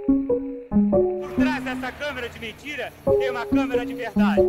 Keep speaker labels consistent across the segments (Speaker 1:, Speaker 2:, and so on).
Speaker 1: Por trás dessa câmera de mentira, tem uma câmera de verdade.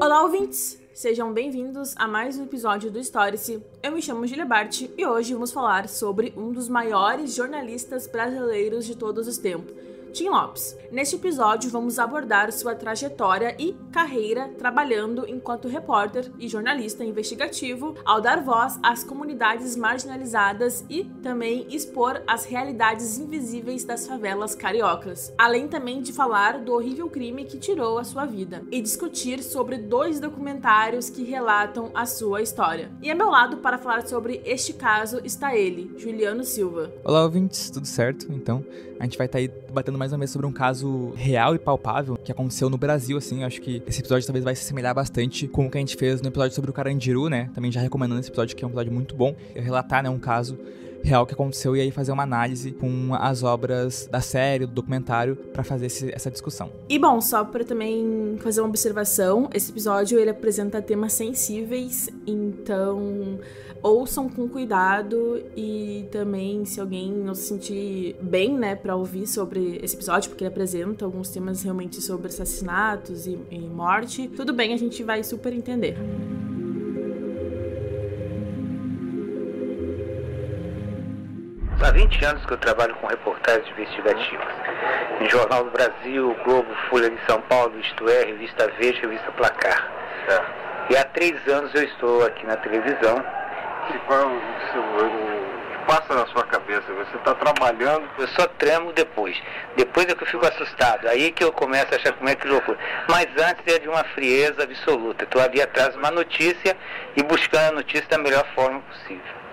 Speaker 2: Olá, ouvintes! Sejam bem-vindos a mais um episódio do Storyse. Eu me chamo Julia Bart e hoje vamos falar sobre um dos maiores jornalistas brasileiros de todos os tempos, Tim Lopes. Neste episódio vamos abordar sua trajetória e carreira trabalhando enquanto repórter e jornalista investigativo ao dar voz às comunidades marginalizadas e também expor as realidades invisíveis das favelas cariocas. Além também de falar do horrível crime que tirou a sua vida e discutir sobre 2 documentários que relatam a sua história. E ao meu lado para falar sobre este caso está ele, Juliano Silva.
Speaker 3: Olá, ouvintes, tudo certo? Então, a gente vai estar aí debatendo mais uma vez sobre um caso real e palpável que aconteceu no Brasil, assim. Eu acho que esse episódio talvez vai se assemelhar bastante com o que a gente fez no episódio sobre o Carandiru, né? Também já recomendando esse episódio, que é um episódio muito bom. Eu relatar, né, um caso real que aconteceu e aí fazer uma análise com as obras da série, do documentário, pra fazer essa discussão.
Speaker 2: E bom, só pra também fazer uma observação, esse episódio ele apresenta temas sensíveis, então ouçam com cuidado e também se alguém não se sentir bem, né, pra ouvir sobre esse episódio, porque ele apresenta alguns temas realmente sobre assassinatos e morte, tudo bem, a gente vai super entender.
Speaker 4: Há 20 anos que eu trabalho com reportagens investigativas. Em Jornal do Brasil, Globo, Folha de São Paulo, Isto É, Revista Veja, Revista Placar. E há 3 anos eu estou aqui na televisão.
Speaker 5: E qual o que passa na sua cabeça? Você está trabalhando...
Speaker 4: Eu só tremo depois. Depois é que eu fico assustado. Aí que eu começo a achar como é que loucura. Mas antes é de uma frieza absoluta. Estou ali atrás de uma notícia e buscando a notícia da melhor forma possível.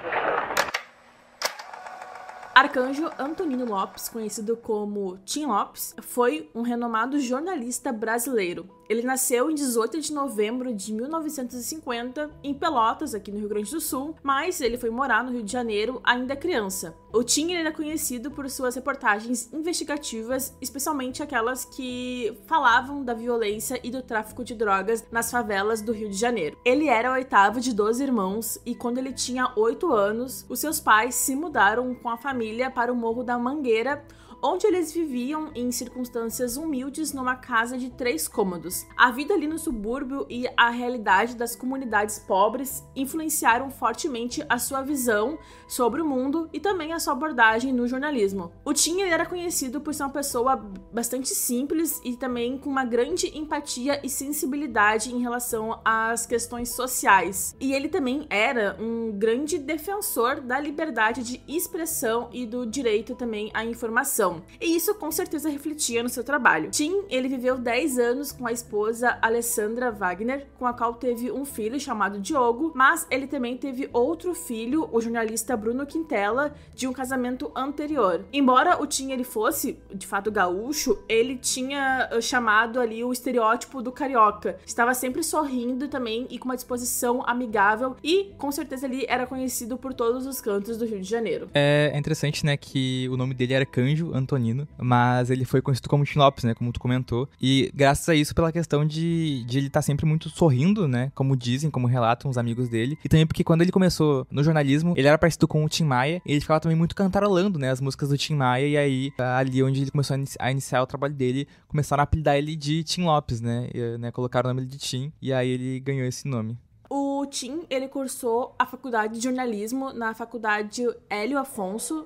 Speaker 2: Arcanjo Antonino Lopes, conhecido como Tim Lopes, foi um renomado jornalista brasileiro. Ele nasceu em 18 de novembro de 1950 em Pelotas, aqui no Rio Grande do Sul, mas ele foi morar no Rio de Janeiro ainda criança. O Tim era conhecido por suas reportagens investigativas, especialmente aquelas que falavam da violência e do tráfico de drogas nas favelas do Rio de Janeiro. Ele era o 8º de 12 irmãos e quando ele tinha 8 anos, os seus pais se mudaram com a família para o Morro da Mangueira, onde eles viviam em circunstâncias humildes numa casa de 3 cômodos. A vida ali no subúrbio e a realidade das comunidades pobres influenciaram fortemente a sua visão sobre o mundo e também a sua abordagem no jornalismo. O Tim era conhecido por ser uma pessoa bastante simples e também com uma grande empatia e sensibilidade em relação às questões sociais. E ele também era um grande defensor da liberdade de expressão e do direito também à informação. E isso com certeza refletia no seu trabalho. Tim, ele viveu 10 anos com a esposa Alessandra Wagner, com a qual teve um filho chamado Diogo, mas ele também teve outro filho, o jornalista Bruno Quintela, de um casamento anterior. Embora o Tim ele fosse, de fato, gaúcho, ele tinha chamado ali o estereótipo do carioca. Estava sempre sorrindo também e com uma disposição amigável e, com certeza, ele era conhecido por todos os cantos do Rio de Janeiro.
Speaker 3: É interessante, né, que o nome dele era Arcanjo Antonino, mas ele foi conhecido como Tim Lopes, né, como tu comentou, e graças a isso pela questão de ele estar sempre muito sorrindo, né, como dizem, como relatam os amigos dele, e também porque quando ele começou no jornalismo, ele era parecido com o Tim Maia, e ele ficava também muito cantarolando, né, as músicas do Tim Maia, e aí, ali onde ele começou a iniciar o trabalho dele, começaram a apelidar ele de Tim Lopes, né, colocaram o nome de Tim, e aí ele ganhou esse nome.
Speaker 2: O Tim, ele cursou a faculdade de jornalismo na faculdade Hélio Afonso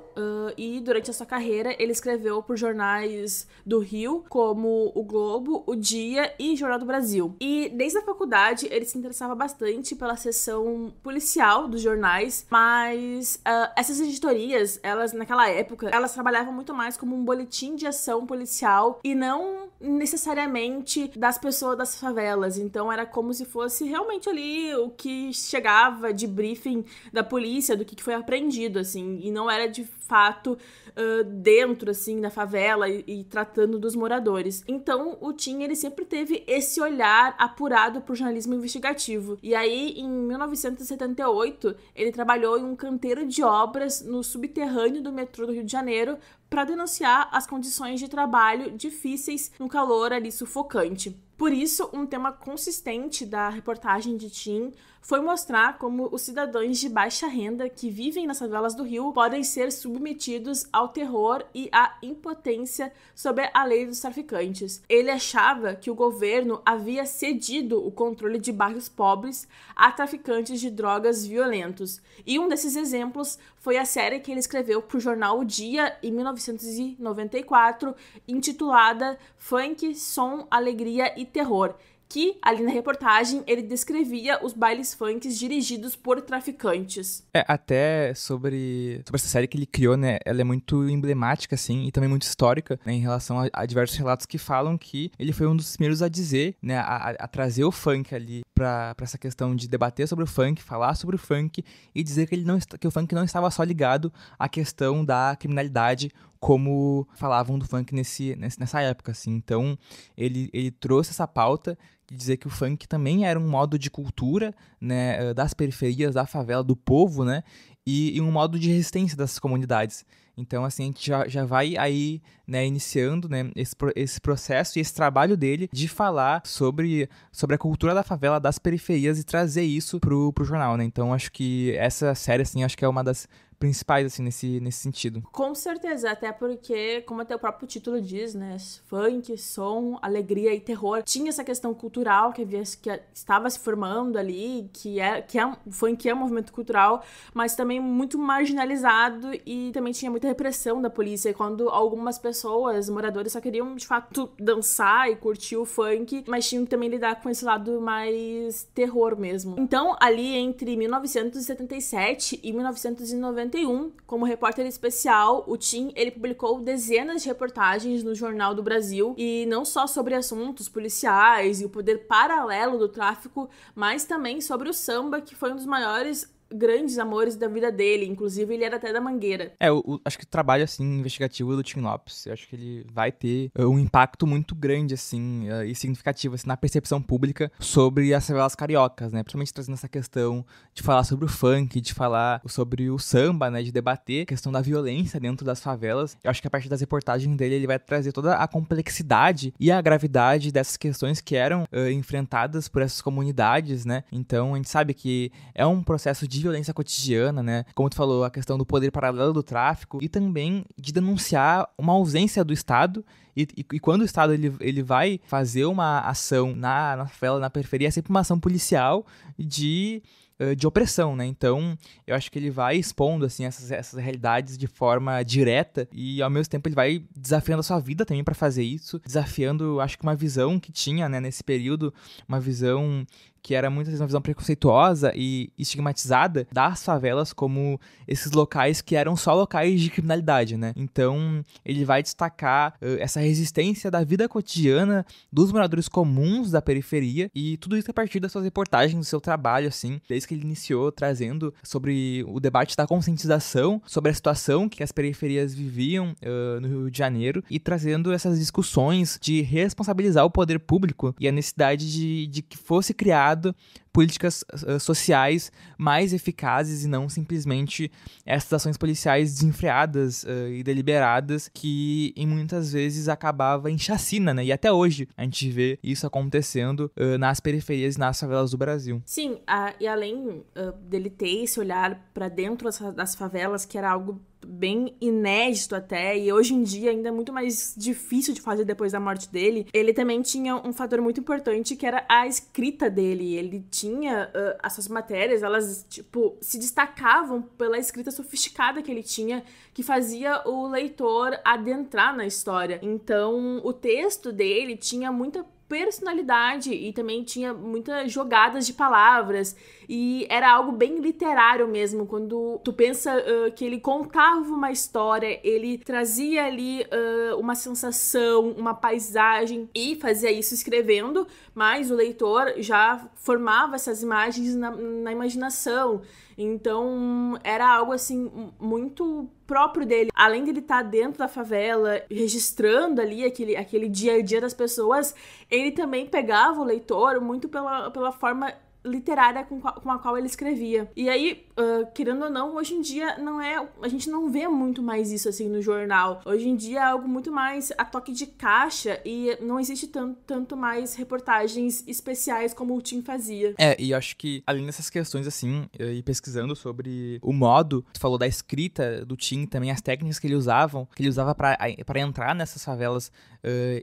Speaker 2: e durante a sua carreira ele escreveu por jornais do Rio, como o Globo, o Dia e Jornal do Brasil. E desde a faculdade ele se interessava bastante pela seção policial dos jornais, mas essas editorias, elas naquela época, elas trabalhavam muito mais como um boletim de ação policial e não necessariamente das pessoas das favelas. Então era como se fosse realmente ali o que chegava de briefing da polícia, do que foi apreendido, assim, e não era de fato dentro, assim, da favela e tratando dos moradores. Então, o Tim, ele sempre teve esse olhar apurado pro jornalismo investigativo. E aí, em 1978, ele trabalhou em um canteiro de obras no subterrâneo do metrô do Rio de Janeiro para denunciar as condições de trabalho difíceis no calor ali sufocante. Por isso, um tema consistente da reportagem de Tim foi mostrar como os cidadãos de baixa renda que vivem nas favelas do Rio podem ser submetidos ao terror e à impotência sob a lei dos traficantes. Ele achava que o governo havia cedido o controle de bairros pobres a traficantes de drogas violentos. E um desses exemplos foi a série que ele escreveu para o jornal O Dia, em 1994, intitulada Funk, Som, Alegria e Terror, que, ali na reportagem, ele descrevia os bailes funks dirigidos por traficantes.
Speaker 3: Até sobre essa série que ele criou, né, ela é muito emblemática, assim, e também muito histórica, né, em relação a diversos relatos que falam que ele foi um dos primeiros a dizer, né, a trazer o funk ali pra essa questão de debater sobre o funk, falar sobre o funk e dizer que o funk não estava só ligado à questão da criminalidade, como falavam do funk nessa época, assim. Então, ele trouxe essa pauta de dizer que o funk também era um modo de cultura, né, das periferias, da favela, do povo, né, e um modo de resistência dessas comunidades. Então, assim, a gente já vai aí, né, iniciando, né, esse processo e esse trabalho dele de falar sobre a cultura da favela, das periferias e trazer isso pro jornal, né. Então, acho que essa série, assim, acho que é uma das principais, assim, nesse sentido.
Speaker 2: Com certeza, até porque, como até o próprio título diz, né, funk, som, alegria e terror, tinha essa questão cultural que estava se formando ali, o funk é um movimento cultural, mas também muito marginalizado e também tinha muita repressão da polícia, quando algumas pessoas, moradores, só queriam, de fato, dançar e curtir o funk, mas tinham que também lidar com esse lado mais terror mesmo. Então, ali entre 1977 e 1991, como repórter especial, o Tim, ele publicou dezenas de reportagens no Jornal do Brasil, e não só sobre assuntos policiais e o poder paralelo do tráfico, mas também sobre o samba, que foi um dos maiores grandes amores da vida dele, inclusive ele era até da Mangueira.
Speaker 3: Acho que o trabalho, assim, investigativo do Tim Lopes, eu acho que ele vai ter um impacto muito grande, assim, e significativo, assim, na percepção pública sobre as favelas cariocas, né, principalmente trazendo essa questão de falar sobre o funk, de falar sobre o samba, né, de debater a questão da violência dentro das favelas. Eu acho que a partir das reportagens dele, ele vai trazer toda a complexidade e a gravidade dessas questões que eram enfrentadas por essas comunidades, né, então a gente sabe que é um processo de violência cotidiana, né? Como tu falou, a questão do poder paralelo do tráfico e também de denunciar uma ausência do Estado e quando o Estado ele vai fazer uma ação na favela, na periferia, é sempre uma ação policial de opressão, né? Então, eu acho que ele vai expondo, assim, essas realidades de forma direta e, ao mesmo tempo, ele vai desafiando a sua vida também para fazer isso, desafiando, acho que uma visão que tinha, né, nesse período, uma visão que era muitas vezes uma visão preconceituosa e estigmatizada das favelas como esses locais que eram só locais de criminalidade, né? Então, ele vai destacar essa resistência da vida cotidiana dos moradores comuns da periferia e tudo isso a partir das suas reportagens, do seu trabalho, assim, desde que ele iniciou trazendo sobre o debate da conscientização, sobre a situação que as periferias viviam no Rio de Janeiro e trazendo essas discussões de responsabilizar o poder público e a necessidade de que fosse criado políticas sociais mais eficazes e não simplesmente essas ações policiais desenfreadas e deliberadas que muitas vezes acabava em chacina, né? E até hoje a gente vê isso acontecendo nas periferias e nas favelas do Brasil.
Speaker 2: Sim, e além dele ter esse olhar para dentro das favelas, que era algo bem inédito até, e hoje em dia ainda é muito mais difícil de fazer depois da morte dele, ele também tinha um fator muito importante que era a escrita dele. Ele tinha as suas matérias, elas, tipo, se destacavam pela escrita sofisticada que ele tinha, que fazia o leitor adentrar na história. Então, o texto dele tinha muita personalidade e também tinha muitas jogadas de palavras e era algo bem literário mesmo. Quando tu pensa que ele contava uma história, ele trazia ali uma sensação, uma paisagem e fazia isso escrevendo, mas o leitor já formava essas imagens na imaginação. Então, era algo, assim, muito próprio dele. Além de ele estar dentro da favela, registrando ali aquele dia a dia das pessoas, ele também pegava o leitor muito pela forma literária com a qual ele escrevia. E aí, querendo ou não, hoje em dia a gente não vê muito mais isso assim no jornal. Hoje em dia é algo muito mais a toque de caixa e não existe tanto mais reportagens especiais como o Tim fazia.
Speaker 3: E eu acho que, além dessas questões, assim, e pesquisando sobre o modo, tu falou da escrita do Tim, também as técnicas que ele usava pra entrar nessas favelas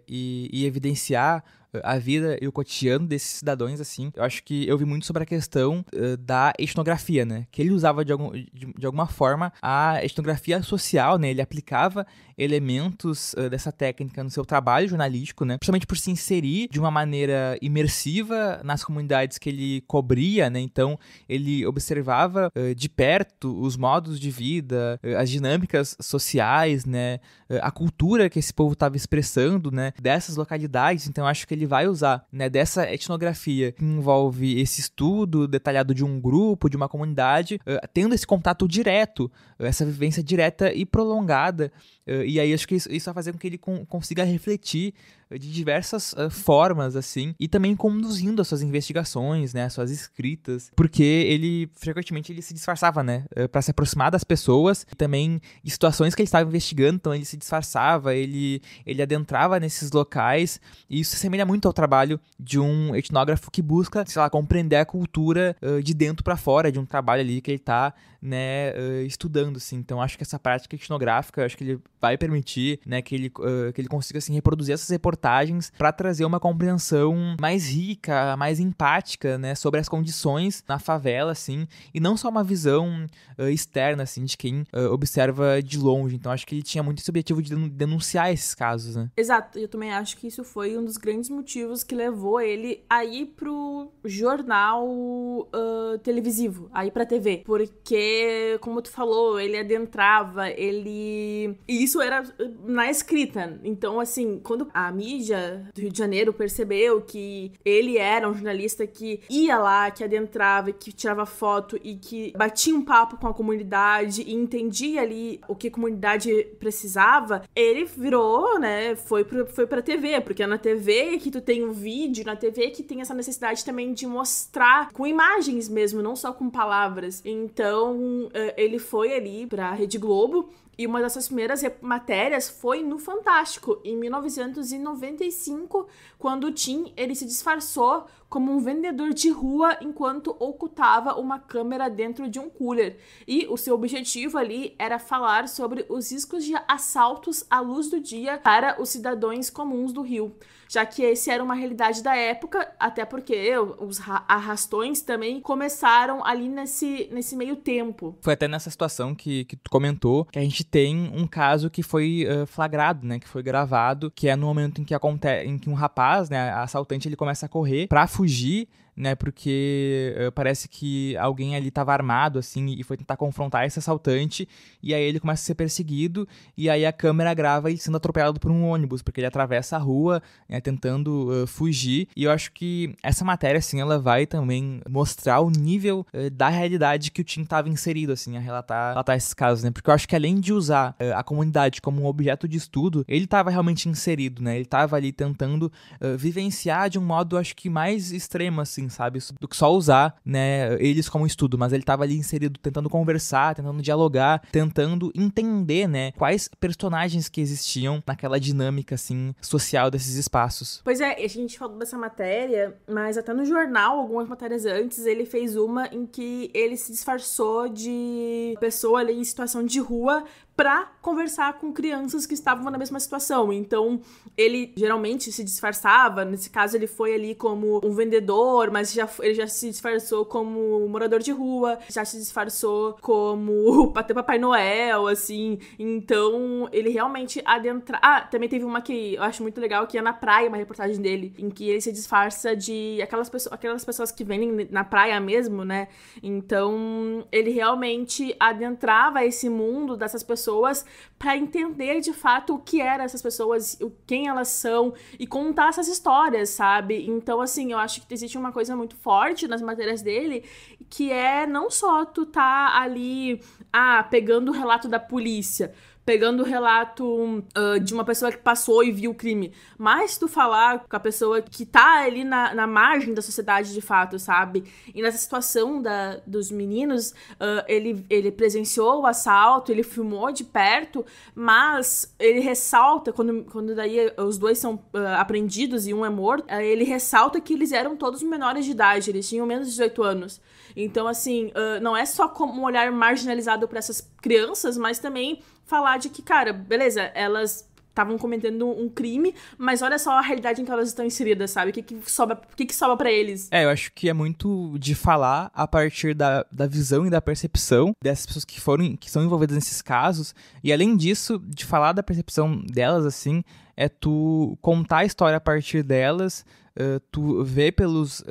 Speaker 3: e evidenciar a vida e o cotidiano desses cidadãos, assim. Eu acho que eu vi muito sobre a questão da etnografia, né? Que ele usava de alguma forma a etnografia social, né? Ele aplicava elementos dessa técnica no seu trabalho jornalístico, né? Principalmente por se inserir de uma maneira imersiva nas comunidades que ele cobria, né? Então, ele observava de perto os modos de vida, as dinâmicas sociais, né? A cultura que esse povo estava expressando, né? Dessas localidades. Então, eu acho que ele vai usar, né, dessa etnografia que envolve esse estudo detalhado de um grupo, de uma comunidade, tendo esse contato direto, essa vivência direta e prolongada. E aí acho que isso vai fazer com que ele consiga refletir de diversas formas, assim, e também conduzindo as suas investigações, né, as suas escritas, porque ele, frequentemente, ele se disfarçava, né, para se aproximar das pessoas, e também de situações que ele estava investigando, então ele se disfarçava, ele adentrava nesses locais, e isso se assemelha muito ao trabalho de um etnógrafo que busca, sei lá, compreender a cultura de dentro para fora, de um trabalho ali que ele está, né, estudando, assim. Então acho que essa prática etnográfica, acho que ele vai permitir, né, que ele consiga, assim, reproduzir essas reportagens para trazer uma compreensão mais rica, mais empática, né, sobre as condições na favela, assim, e não só uma visão externa, assim, de quem observa de longe. Então acho que ele tinha muito esse objetivo de denunciar esses casos, né.
Speaker 2: Exato, eu também acho que isso foi um dos grandes motivos que levou ele a ir pro jornal televisivo, a ir pra TV, porque, como tu falou, ele adentrava, e isso era na escrita. Então, assim, quando a mídia do Rio de Janeiro percebeu que ele era um jornalista que ia lá, que adentrava, que tirava foto e que batia um papo com a comunidade e entendia ali o que a comunidade precisava, ele virou, né, foi pra TV, porque é na TV que tu tem um vídeo, na TV que tem essa necessidade também de mostrar com imagens mesmo, não só com palavras. Então, ele foi ali pra Rede Globo, e uma dessas primeiras matérias foi no Fantástico, em 1995, quando o Tim, ele se disfarçou como um vendedor de rua enquanto ocultava uma câmera dentro de um cooler. E o seu objetivo ali era falar sobre os riscos de assaltos à luz do dia para os cidadãos comuns do Rio, já que esse era uma realidade da época, até porque os arrastões também começaram ali nesse meio tempo.
Speaker 3: Foi até nessa situação que tu comentou que a gente tem um caso que foi flagrado, né, que foi gravado, que é no momento em que um rapaz, né, assaltante, ele começa a correr pra fugir, né, porque parece que alguém ali estava armado, assim, e foi tentar confrontar esse assaltante, e aí ele começa a ser perseguido, e aí a câmera grava ele sendo atropelado por um ônibus, porque ele atravessa a rua, né, tentando fugir, e eu acho que essa matéria, assim, ela vai também mostrar o nível da realidade que o Tim estava inserido, assim, a relatar esses casos, né, porque eu acho que além de usar a comunidade como um objeto de estudo, ele estava realmente inserido, né, ele estava ali tentando vivenciar de um modo, acho que mais extremo, assim, sabe, do que só usar, né, eles como estudo, mas ele tava ali inserido tentando conversar, tentando dialogar, tentando entender, né, quais personagens que existiam naquela dinâmica, assim, social desses espaços.
Speaker 2: Pois é, a gente falou dessa matéria, mas até no jornal, algumas matérias antes, ele fez uma em que ele se disfarçou de pessoa ali em situação de rua pra conversar com crianças que estavam na mesma situação. Então, ele geralmente se disfarçava, nesse caso ele foi ali como um vendedor, mas ele já se disfarçou como morador de rua, já se disfarçou como até Papai Noel, assim. Então, ele realmente adentra... também teve uma que eu acho muito legal, que é na praia, uma reportagem dele, em que ele se disfarça de aquelas pessoas que vendem na praia mesmo, né? Então, ele realmente adentrava esse mundo dessas pessoas para entender de fato o que eram essas pessoas, quem elas são e contar essas histórias, sabe? Então, assim, eu acho que existe uma coisa muito forte nas matérias dele, que é não só tu tá ali, pegando o relato da polícia, pegando o relato de uma pessoa que passou e viu o crime, mas tu falar com a pessoa que tá ali na margem da sociedade de fato, sabe? E nessa situação dos meninos, ele presenciou o assalto, ele filmou de perto, mas ele ressalta, quando daí os dois são apreendidos e um é morto, ele ressalta que eles eram todos menores de idade, eles tinham menos de 18 anos. Então, assim, não é só como um olhar marginalizado para essas crianças, mas também falar de que, cara, beleza, elas estavam cometendo um crime, mas olha só a realidade em que elas estão inseridas, sabe? O que sobra pra eles?
Speaker 3: Eu acho que é muito de falar a partir da visão e da percepção dessas pessoas que são envolvidas nesses casos, e além disso, de falar da percepção delas, assim, é tu contar a história a partir delas, tu ver pelos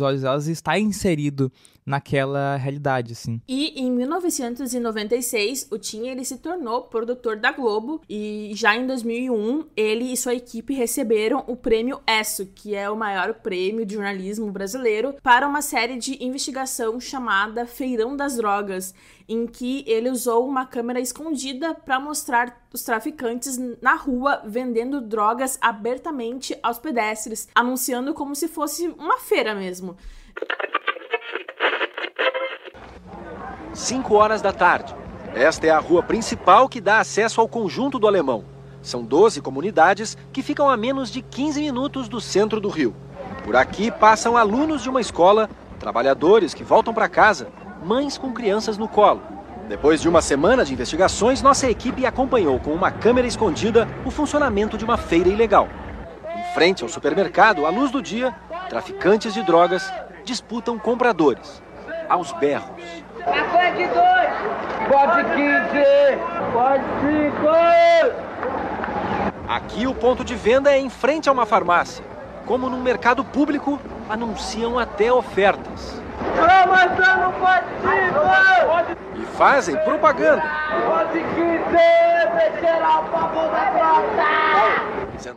Speaker 3: olhos delas e estar inserido naquela realidade, assim.
Speaker 2: E em 1996, o Tim, ele se tornou produtor da Globo, e já em 2001, ele e sua equipe receberam o prêmio ESSO, que é o maior prêmio de jornalismo brasileiro, para uma série de investigação chamada Feirão das Drogas, em que ele usou uma câmera escondida para mostrar os traficantes na rua vendendo drogas abertamente aos pedestres, anunciando como se fosse uma feira mesmo.
Speaker 6: 5 da tarde. Esta é a rua principal que dá acesso ao conjunto do Alemão. São 12 comunidades que ficam a menos de 15 minutos do centro do Rio. Por aqui passam alunos de uma escola, trabalhadores que voltam para casa, mães com crianças no colo. Depois de uma semana de investigações, nossa equipe acompanhou com uma câmera escondida o funcionamento de uma feira ilegal. Em frente ao supermercado, à luz do dia, traficantes de drogas disputam compradores, aos berros.
Speaker 7: Café de 2! Pode 15! Pode 5!
Speaker 6: Aqui o ponto de venda é em frente a uma farmácia. Como num mercado público, anunciam até ofertas.
Speaker 7: Promoção no Pode 5!
Speaker 6: E fazem propaganda.
Speaker 7: Pode 15! Deixará o favor da planta!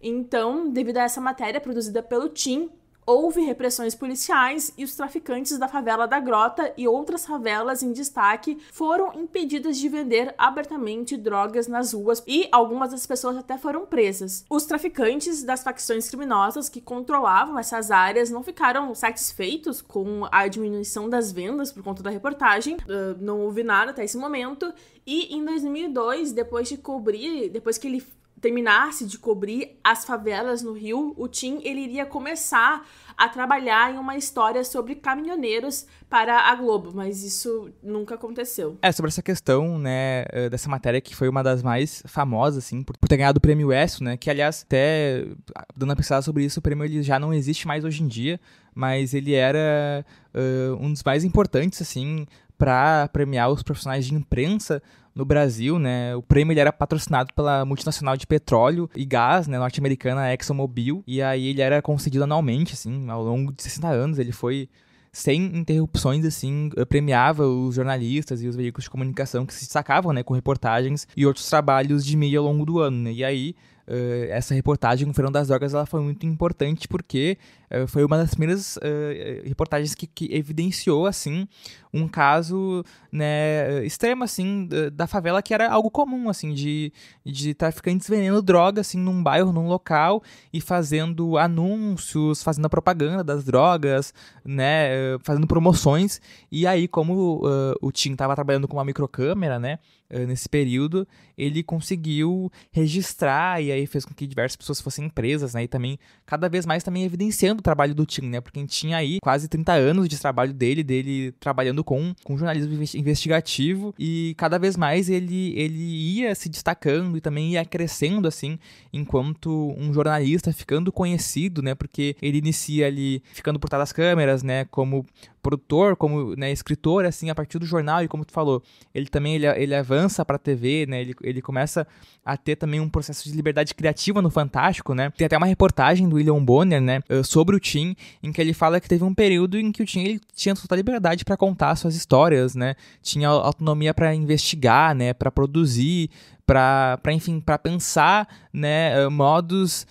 Speaker 2: Então, devido a essa matéria produzida pelo Tim, houve repressões policiais e os traficantes da favela da Grota e outras favelas em destaque foram impedidas de vender abertamente drogas nas ruas, e algumas das pessoas até foram presas. Os traficantes das facções criminosas que controlavam essas áreas não ficaram satisfeitos com a diminuição das vendas por conta da reportagem, não houve nada até esse momento, e em 2002, depois que ele terminasse de cobrir as favelas no Rio, o Tim, ele iria começar a trabalhar em uma história sobre caminhoneiros para a Globo, mas isso nunca aconteceu.
Speaker 3: Sobre essa questão, né, dessa matéria que foi uma das mais famosas, assim, por ter ganhado o prêmio ESSO, né, que aliás, até dando uma pesquisada sobre isso, o prêmio ele já não existe mais hoje em dia, mas ele era um dos mais importantes, assim, para premiar os profissionais de imprensa no Brasil, né? O prêmio ele era patrocinado pela multinacional de petróleo e gás, né, norte-americana ExxonMobil, e aí ele era concedido anualmente, assim, ao longo de 60 anos, ele foi sem interrupções, assim, premiava os jornalistas e os veículos de comunicação que se destacavam, né, com reportagens e outros trabalhos de mídia ao longo do ano, né? E aí, essa reportagem com o Feirão das Drogas, ela foi muito importante porque foi uma das primeiras reportagens que evidenciou, assim, um caso, né, extremo, assim, da favela, que era algo comum, assim, de traficantes vendendo droga, assim, num bairro, num local, e fazendo anúncios, fazendo a propaganda das drogas, né, fazendo promoções. E aí, como o Tim estava trabalhando com uma microcâmera, né, nesse período, ele conseguiu registrar, e aí fez com que diversas pessoas fossem presas, né, e também, cada vez mais, também evidenciando o trabalho do Tim, né, porque a gente tinha aí quase 30 anos de trabalho dele trabalhando com jornalismo investigativo, e cada vez mais ele ia se destacando e também ia crescendo, assim, enquanto um jornalista, ficando conhecido, né, porque ele inicia ali ficando por trás das câmeras, né, como produtor, como, né, escritor, assim, a partir do jornal, e como tu falou, ele também ele avança pra TV, né, ele começa a ter também um processo de liberdade criativa no Fantástico, né. Tem até uma reportagem do William Bonner, né, sobre o Tim, em que ele fala que teve um período em que o Tim ele tinha total liberdade para contar suas histórias, né, tinha autonomia para investigar, né, para produzir, para enfim, para pensar, né, modos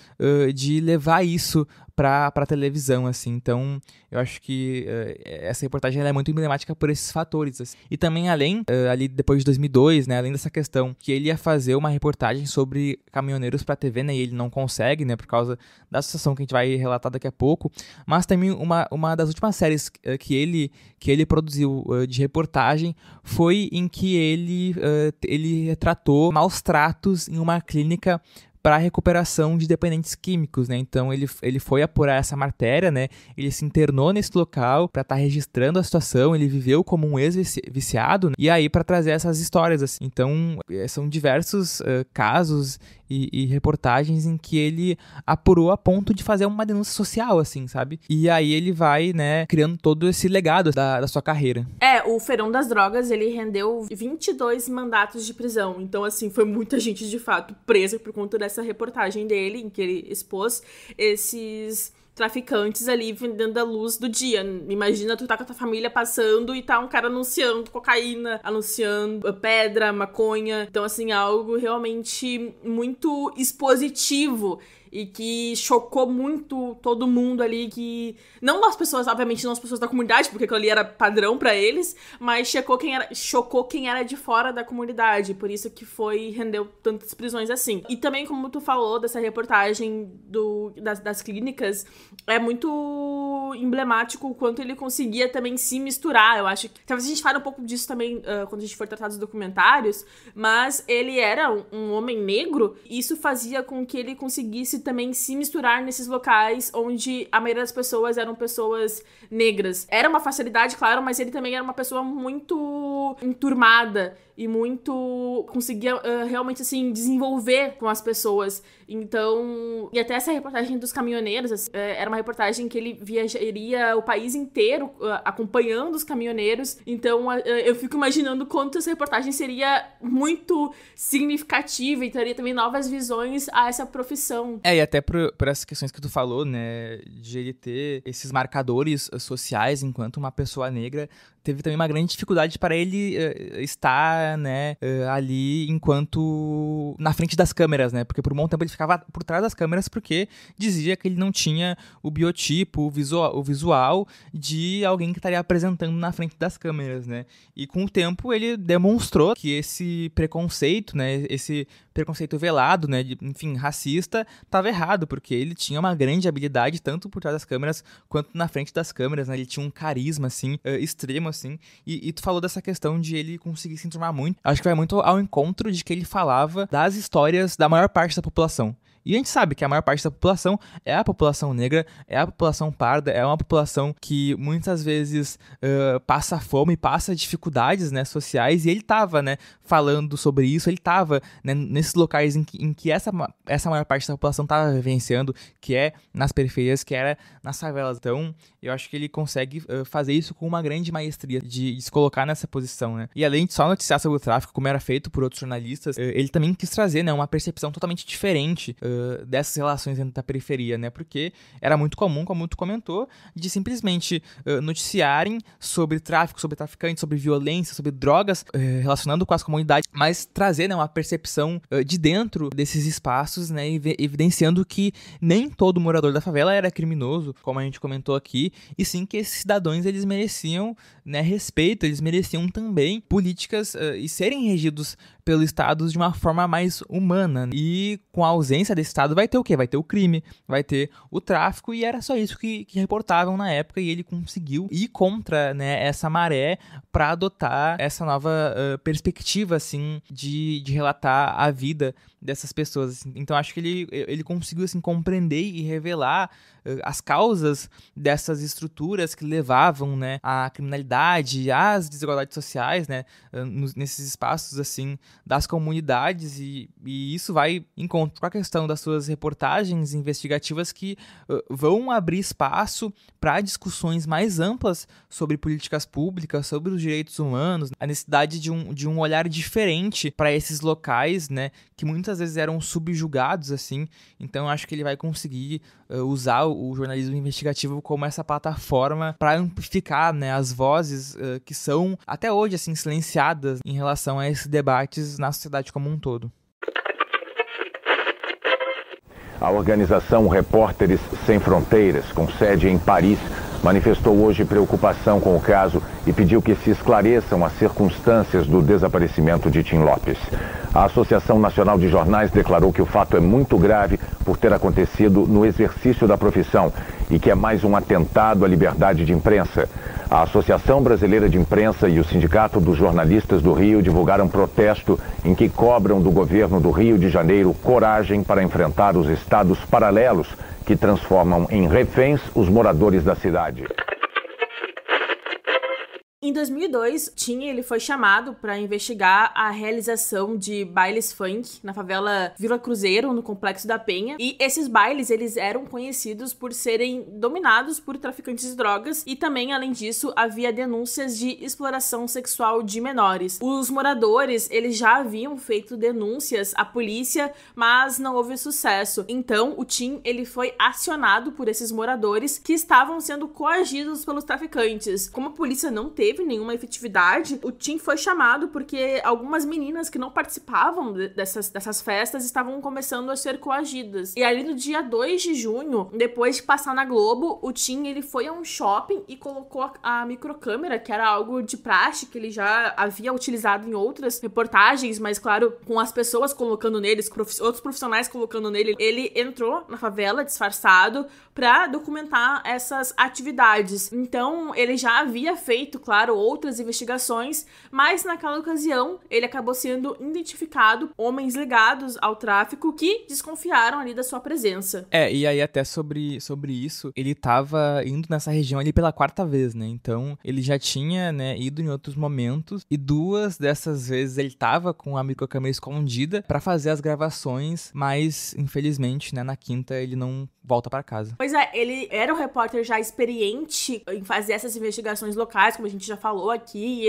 Speaker 3: de levar isso pra televisão, assim. Então, eu acho que essa reportagem ela é muito emblemática por esses fatores, assim. E também, ali depois de 2002, né, além dessa questão que ele ia fazer uma reportagem sobre caminhoneiros pra TV, né, e ele não consegue, né, por causa da situação que a gente vai relatar daqui a pouco, mas também uma das últimas séries que ele produziu de reportagem foi em que ele retratou maus tratos em uma clínica para recuperação de dependentes químicos, né? Então ele foi apurar essa matéria, né? Ele se internou nesse local para estar registrando a situação, ele viveu como um ex-viciado, né? E aí para trazer essas histórias, assim. Então são diversos casos e reportagens em que ele apurou a ponto de fazer uma denúncia social, assim, sabe? E aí ele vai, né, criando todo esse legado da sua carreira.
Speaker 2: O Feirão das Drogas, ele rendeu 22 mandatos de prisão. Então, assim, foi muita gente, de fato, presa por conta dessa reportagem dele, em que ele expôs esses traficantes ali vendendo a luz do dia. Imagina tu tá com a tua família passando e tá um cara anunciando cocaína, anunciando pedra, maconha. Então, assim, algo realmente muito expositivo e que chocou muito todo mundo ali, que não as pessoas, obviamente não as pessoas da comunidade, porque aquilo ali era padrão pra eles, mas chocou quem era de fora da comunidade, por isso que rendeu tantas prisões assim. E também, como tu falou dessa reportagem das clínicas, é muito emblemático o quanto ele conseguia também se misturar. Eu acho que talvez a gente fale um pouco disso também quando a gente for tratar dos documentários, mas ele era um homem negro, e isso fazia com que ele conseguisse também se misturar nesses locais onde a maioria das pessoas eram pessoas negras. Era uma facilidade, claro, mas ele também era uma pessoa muito enturmada e muito conseguia realmente, assim, desenvolver com as pessoas. Então, e até essa reportagem dos caminhoneiros, era uma reportagem que ele viajaria o país inteiro acompanhando os caminhoneiros. Então, eu fico imaginando quanto essa reportagem seria muito significativa e teria também novas visões a essa profissão.
Speaker 3: E até por essas questões que tu falou, né, de ele ter esses marcadores sociais enquanto uma pessoa negra, teve também uma grande dificuldade para ele estar, né, ali enquanto na frente das câmeras, né, porque por um bom tempo ele ficava por trás das câmeras porque dizia que ele não tinha o biotipo, o visual de alguém que estaria apresentando na frente das câmeras, né, e com o tempo ele demonstrou que esse preconceito, né, esse preconceito velado, né, enfim, racista, estava errado, porque ele tinha uma grande habilidade tanto por trás das câmeras quanto na frente das câmeras, né, ele tinha um carisma, assim, extremo, assim, e tu falou dessa questão de ele conseguir se enturmar muito, acho que vai muito ao encontro de que ele falava das histórias da maior parte da população. E a gente sabe que a maior parte da população é a população negra, é a população parda, é uma população que muitas vezes passa fome, passa dificuldades, né, sociais, e ele estava, né, falando sobre isso, ele estava, né, nesses locais em que essa maior parte da população estava vivenciando, que é nas periferias, que era nas favelas. Então, eu acho que ele consegue fazer isso com uma grande maestria de se colocar nessa posição, né. E além de só noticiar sobre o tráfico, como era feito por outros jornalistas, ele também quis trazer, né, uma percepção totalmente diferente dessas relações dentro da periferia, né? Porque era muito comum, como tu comentou, de simplesmente noticiarem sobre tráfico, sobre traficantes, sobre violência, sobre drogas, relacionando com as comunidades, mas trazer, né, uma percepção de dentro desses espaços, né, evidenciando que nem todo morador da favela era criminoso, como a gente comentou aqui, e sim que esses cidadãos, eles mereciam, né, respeito, eles mereciam também políticas e serem regidos pelo Estado de uma forma mais humana. E com a ausência desse Estado vai ter o quê? Vai ter o crime, vai ter o tráfico, e era só isso que reportavam na época, e ele conseguiu ir contra, né, essa maré para adotar essa nova perspectiva, assim, de relatar a vida dessas pessoas, assim. Então acho que ele conseguiu, assim, compreender e revelar as causas dessas estruturas que levavam, né, à criminalidade, às desigualdades sociais, né, nesses espaços, assim, das comunidades, e isso vai em encontro com a questão das suas reportagens investigativas que vão abrir espaço para discussões mais amplas sobre políticas públicas, sobre os direitos humanos, a necessidade de um olhar diferente para esses locais, né, que muitas vezes eram subjugados, assim. Então eu acho que ele vai conseguir usar o jornalismo investigativo como essa plataforma para amplificar, né, as vozes que são até hoje, assim, silenciadas em relação a esses debates na sociedade como um todo.
Speaker 8: A organização Repórteres Sem Fronteiras, com sede em Paris, manifestou hoje preocupação com o caso e pediu que se esclareçam as circunstâncias do desaparecimento de Tim Lopes. A Associação Nacional de Jornais declarou que o fato é muito grave por ter acontecido no exercício da profissão e que é mais um atentado à liberdade de imprensa. A Associação Brasileira de Imprensa e o Sindicato dos Jornalistas do Rio divulgaram protesto em que cobram do governo do Rio de Janeiro coragem para enfrentar os estados paralelos que transformam em reféns os moradores da cidade.
Speaker 2: Em 2002, Tim ele foi chamado para investigar a realização de bailes funk na favela Vila Cruzeiro, no Complexo da Penha. E esses bailes, eles eram conhecidos por serem dominados por traficantes de drogas e também, além disso, havia denúncias de exploração sexual de menores. Os moradores, eles já haviam feito denúncias à polícia, mas não houve sucesso. Então, o Tim, ele foi acionado por esses moradores que estavam sendo coagidos pelos traficantes. Como a polícia não teve nenhuma efetividade, o Tim foi chamado porque algumas meninas que não participavam dessas festas estavam começando a ser coagidas. E ali no dia 2 de junho, depois de passar na Globo, o Tim ele foi a um shopping e colocou a microcâmera, que era algo de praxe, que ele já havia utilizado em outras reportagens, mas claro, com as pessoas colocando neles, outros profissionais colocando nele, ele entrou na favela disfarçado para documentar essas atividades. Então, ele já havia feito, claro, outras investigações, mas naquela ocasião ele acabou sendo identificado homens ligados ao tráfico que desconfiaram ali da sua presença.
Speaker 3: E aí até sobre isso, ele tava indo nessa região ali pela 4ª vez, né? Então ele já tinha, né, ido em outros momentos e 2 dessas vezes ele tava com a microcâmera escondida pra fazer as gravações, mas infelizmente, né, na 5ª ele não volta pra casa.
Speaker 2: Pois é, ele era um repórter já experiente em fazer essas investigações locais, como a gente já falou aqui, e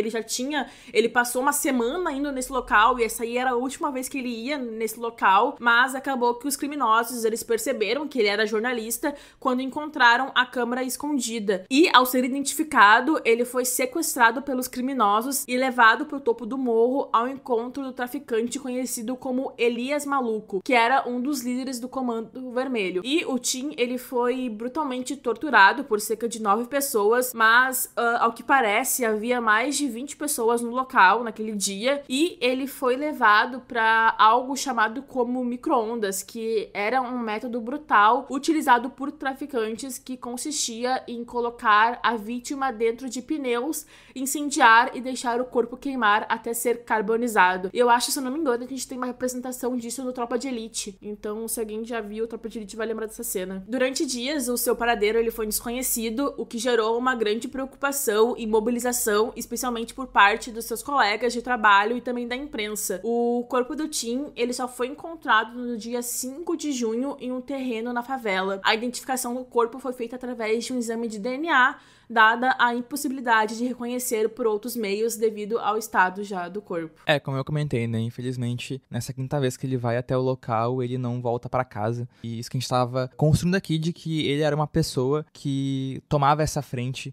Speaker 2: ele passou uma semana indo nesse local, e essa aí era a última vez que ele ia nesse local, mas acabou que os criminosos, eles perceberam que ele era jornalista quando encontraram a câmera escondida. E, ao ser identificado, ele foi sequestrado pelos criminosos e levado pro topo do morro ao encontro do traficante conhecido como Elias Maluco, que era um dos líderes do Comando Vermelho. E o Tim, ele foi brutalmente torturado por cerca de 9 pessoas, mas, ao que parece, havia mais de 20 pessoas no local naquele dia, e ele foi levado para algo chamado como micro-ondas, que era um método brutal utilizado por traficantes que consistia em colocar a vítima dentro de pneus, incendiar e deixar o corpo queimar até ser carbonizado. Eu acho, se eu não me engano, que a gente tem uma representação disso no Tropa de Elite, então se alguém já viu o Tropa de Elite vai lembrar dessa cena. Durante dias, o seu paradeiro ele foi desconhecido, o que gerou uma grande preocupação e mobilização, especialmente por parte dos seus colegas de trabalho e também da imprensa. O corpo do Tim, ele só foi encontrado no dia 5 de junho em um terreno na favela. A identificação do corpo foi feita através de um exame de DNA, dada a impossibilidade de reconhecer por outros meios devido ao estado já do corpo.
Speaker 3: Como eu comentei, né, infelizmente, nessa 5ª vez que ele vai até o local, ele não volta pra casa. E isso que a gente tava construindo aqui, de que ele era uma pessoa que tomava essa frente